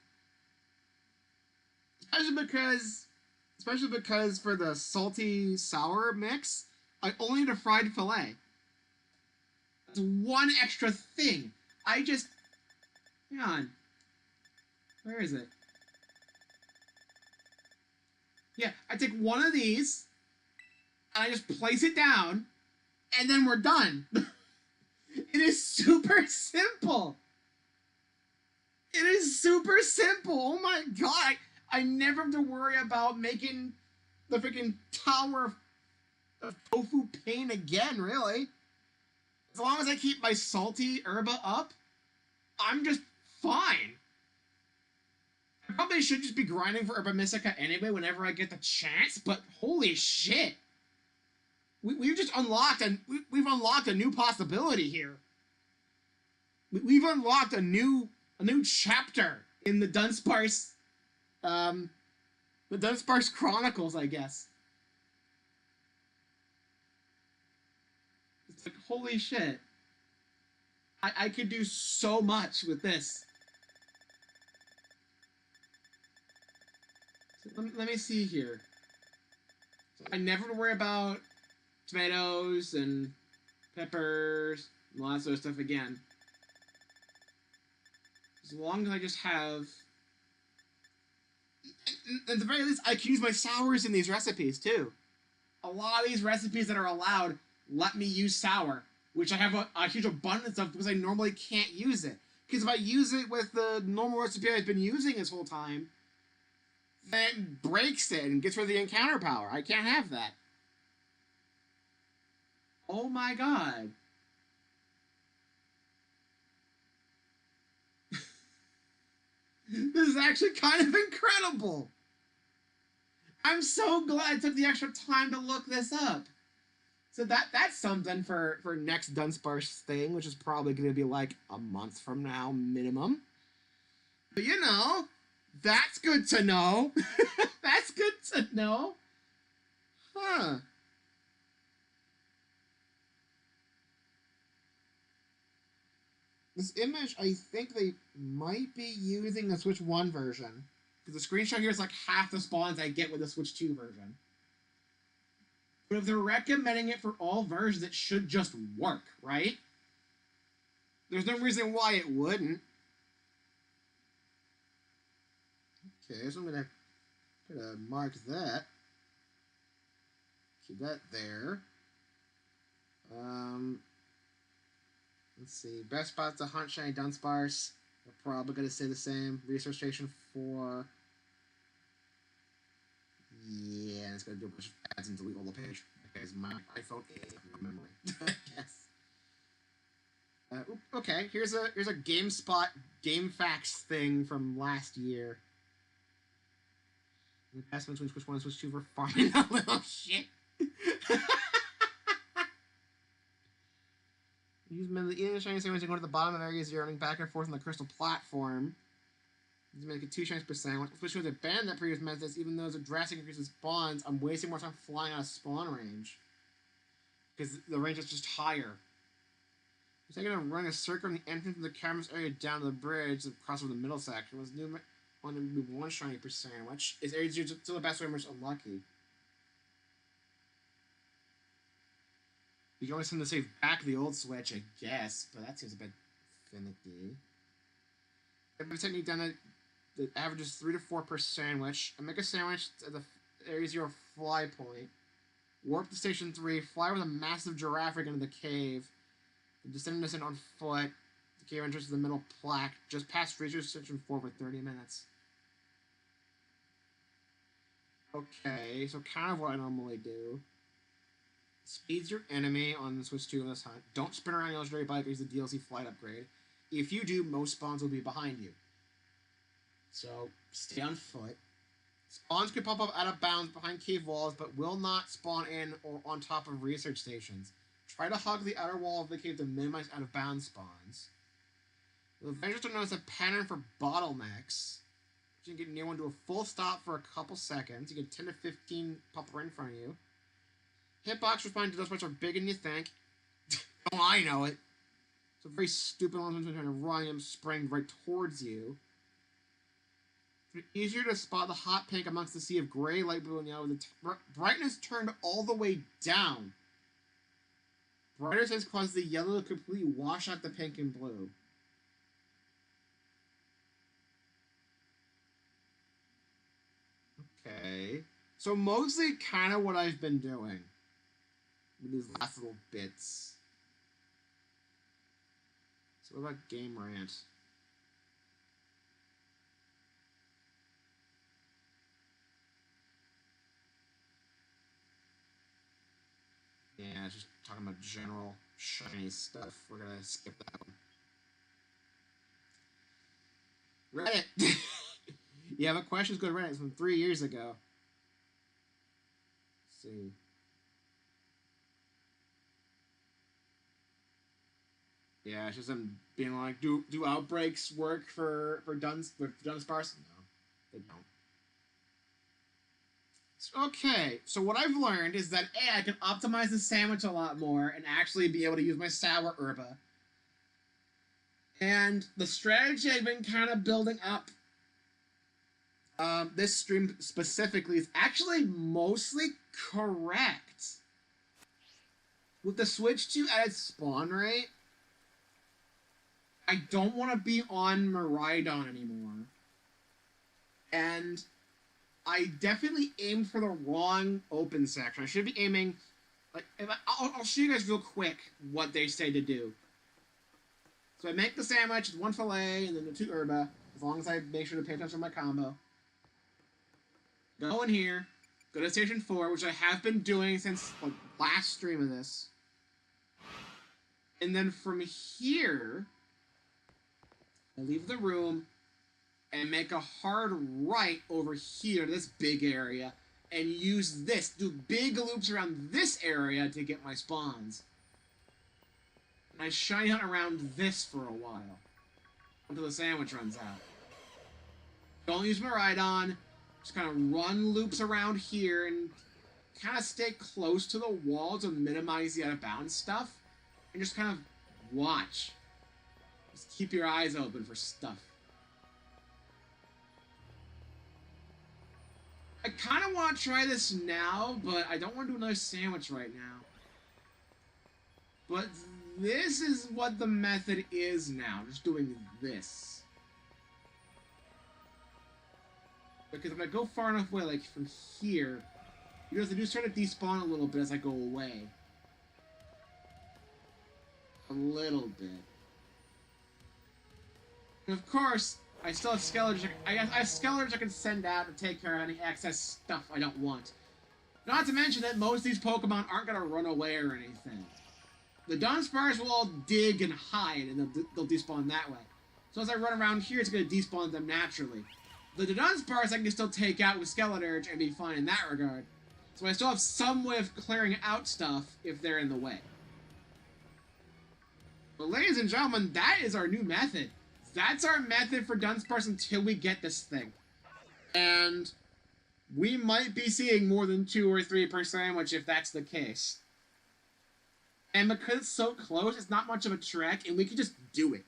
Especially because for the salty sour mix, I only need a fried fillet. That's 1 extra thing. Hang on. Where is it? Yeah, I take 1 of these, and I just place it down, and then we're done. It is super simple. It is super simple. Oh my god. I never have to worry about making the freaking tower of tofu pain again, really. As long as I keep my salty herba up, I'm just fine. I probably should just be grinding for herba mystica anyway whenever I get the chance, but holy shit. We've just unlocked we've unlocked a new possibility here. We've unlocked a new chapter in the Dudunsparce, the Dudunsparce Chronicles, I guess. It's like, holy shit. I could do so much with this. So let me see here. So I never worry about tomatoes and peppers and all that sort of stuff again. As long as I just have... At the very least, I can use my sours in these recipes, too. A lot of these recipes that are allowed let me use sour, which I have a huge abundance of because I normally can't use it. Because if I use it with the normal recipe I've been using this whole time, then it breaks it and gets rid of the encounter power. I can't have that. Oh my god. This is actually kind of incredible. I'm so glad I took the extra time to look this up. So that's something for next Dudunsparce thing, which is probably going to be like a month from now, minimum. But you know, that's good to know. That's good to know. Huh. This image, I think they might be using the Switch 1 version. Because the screenshot here is like half the spawns I get with the Switch 2 version. But if they're recommending it for all versions, it should just work, right? There's no reason why it wouldn't. Okay, so I'm gonna mark that. Keep that there. Let's see. Best spots to hunt shiny Dunsparce. We're probably gonna say the same. Research station 4. Yeah, and it's gonna do a bunch of ads and delete all the page because my iPhone is memory. Yes. Okay, here's a GameSpot GameFAQs thing from last year. Investments between Switch 1 and Switch 2 for farming a little shit. Use the shiny sandwich and go to the bottom of areas you're running back and forth on the crystal platform. You make it 2 shinies per sandwich. Switch with a ban that previous methods, even though it's a drastic increase in spawns, I'm wasting more time flying out of spawn range. Because the range is just higher. You're taking a run a circle from the entrance of the cameras area down to the bridge to cross over the middle section. Was new on to be 1 shiny per sandwich. Is area 0 still the best way most unlucky? You can always send the save back the old Switch, I guess, but that seems a bit finicky. Every technique done that averages 3 to 4 per sandwich. I make a sandwich at the area 0 fly point. Warp to station 3. Fly with a massive giraffe rig into the cave. Descend on foot. The cave entrance to the middle plaque. Just past research station 4 for 30 minutes. Okay, so kind of what I normally do. Speeds your enemy on the Switch 2 in this hunt. Don't spin around your legendary bike or use the DLC flight upgrade. If you do, most spawns will be behind you. So, stay on foot. Spawns could pop up out of bounds behind cave walls, but will not spawn in or on top of research stations. Try to hug the outer wall of the cave to minimize out of bounds spawns. You'll eventually notice a pattern for bottlenecks. You can get near one to a full stop for a couple seconds. You get 10 to 15 pop right in front of you. Hitbox responding to those parts are bigger than you think. Oh, I know it. It's a very stupid one when trying to run him, spraying right towards you. It's easier to spot the hot pink amongst the sea of gray, light blue, and yellow with the brightness turned all the way down. Brighter says causes the yellow to completely wash out the pink and blue. Okay. So mostly kind of what I've been doing with these last little bits. So what about Game Rant? Yeah, it's just talking about general shiny stuff. We're gonna skip that one. Reddit! You have a question? Go to Reddit. It's from 3 years ago. Let's see. Yeah, it's just them being like, do outbreaks work for Dudunsparce? No, they don't. Okay, so what I've learned is that A, I can optimize the sandwich a lot more and actually be able to use my sour herba. And the strategy I've been kind of building up this stream specifically is actually mostly correct. With the Switch 2 at its spawn rate, I don't want to be on Miraidon anymore. And I definitely aimed for the wrong open section. I should be aiming... like, I'll show you guys real quick what they say to do. So I make the sandwich, 1 filet, and then the 2 herba, as long as I make sure to pay attention to my combo. Go in here, go to station 4, which I have been doing since the last stream of this. And then from here, I leave the room and make a hard right over here to this big area and use this, do big loops around this area to get my spawns. And I shiny hunt around this for a while until the sandwich runs out. Don't use Miraidon. Just kind of run loops around here and kind of stay close to the wall to minimize the out-of-bounds stuff. And just kind of watch. Just keep your eyes open for stuff. I kind of want to try this now, but I don't want to do another sandwich right now. But this is what the method is now. Just doing this. Because if I go far enough away, like from here, because they do start to despawn a little bit as I go away. A little bit. And of course, I still have skeletons. I have skeletons I can send out to take care of any excess stuff I don't want. Not to mention that most of these Pokemon aren't going to run away or anything. The Dudunsparce will all dig and hide, and they'll despawn that way. So as I run around here, it's going to despawn them naturally. The Dudunsparce I can still take out with Skeleturge and be fine in that regard. So I still have some way of clearing out stuff if they're in the way. But ladies and gentlemen, that is our new method. That's our method for Dudunsparce until we get this thing. And we might be seeing more than 2 or 3 per sandwich if that's the case. And because it's so close, it's not much of a trek, and we can just do it.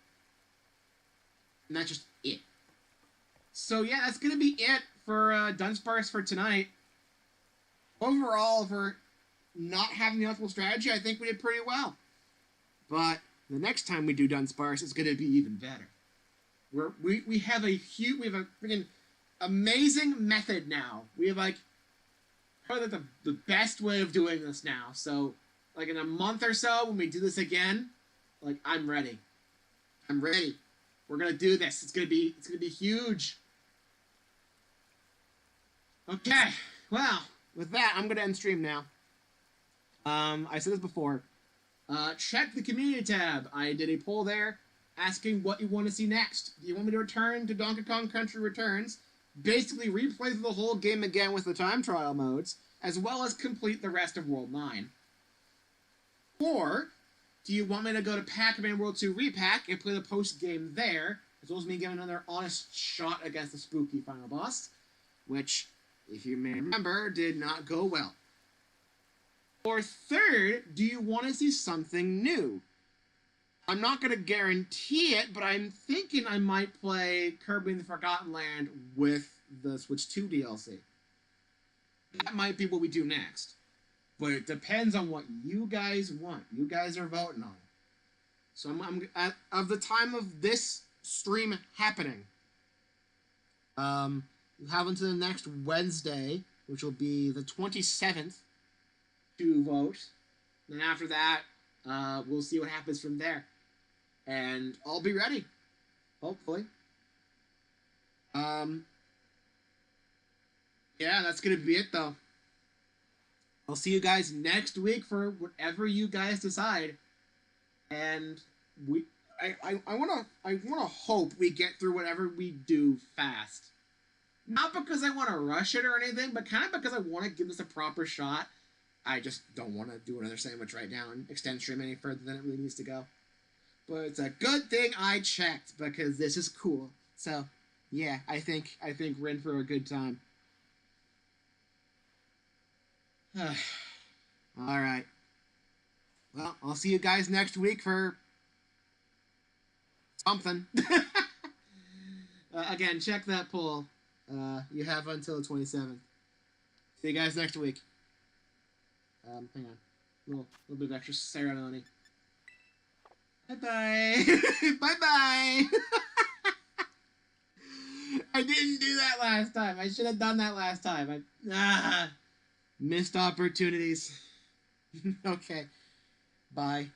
And that's just it. So yeah, that's going to be it for Dudunsparce for tonight. Overall, for not having the optimal strategy, I think we did pretty well. But the next time we do Dudunsparce, it's going to be even better. We have a freaking amazing method now. We have like probably the best way of doing this now. So like in a month or so, when we do this again, like I'm ready. I'm ready. We're gonna do this. It's gonna be huge. Okay. Well, with that, I'm gonna end stream now. I said this before. Check the community tab. I did a poll there asking what you want to see next. Do you want me to return to Donkey Kong Country Returns? Basically replay the whole game again with the time trial modes, as well as complete the rest of World 9. Or, do you want me to go to Pac-Man World 2 Repack and play the post-game there, as well as me giving another honest shot against the spooky final boss, which, if you may remember, did not go well. Or third, do you want to see something new? I'm not going to guarantee it, but I'm thinking I might play Kirby in the Forgotten Land with the Switch 2 DLC. That might be what we do next. But it depends on what you guys want. You guys are voting on it. So of the time of this stream happening, you have until the next Wednesday, which will be the 27th, to vote. Then after that, we'll see what happens from there. And I'll be ready. Hopefully. Yeah, that's going to be it, though. I'll see you guys next week for whatever you guys decide. And I wanna hope we get through whatever we do fast. Not because I want to rush it or anything, but kind of because I want to give this a proper shot. I just don't want to do another sandwich right now and extend stream any further than it really needs to go. But it's a good thing I checked, because this is cool. So, yeah, I think we're in for a good time. Alright. Well, I'll see you guys next week for something. Again, check that poll. You have until the 27th. See you guys next week. Hang on. A little bit of extra ceremony. Bye-bye. Bye-bye. I didn't do that last time. I should have done that last time. Missed opportunities. Okay. Bye.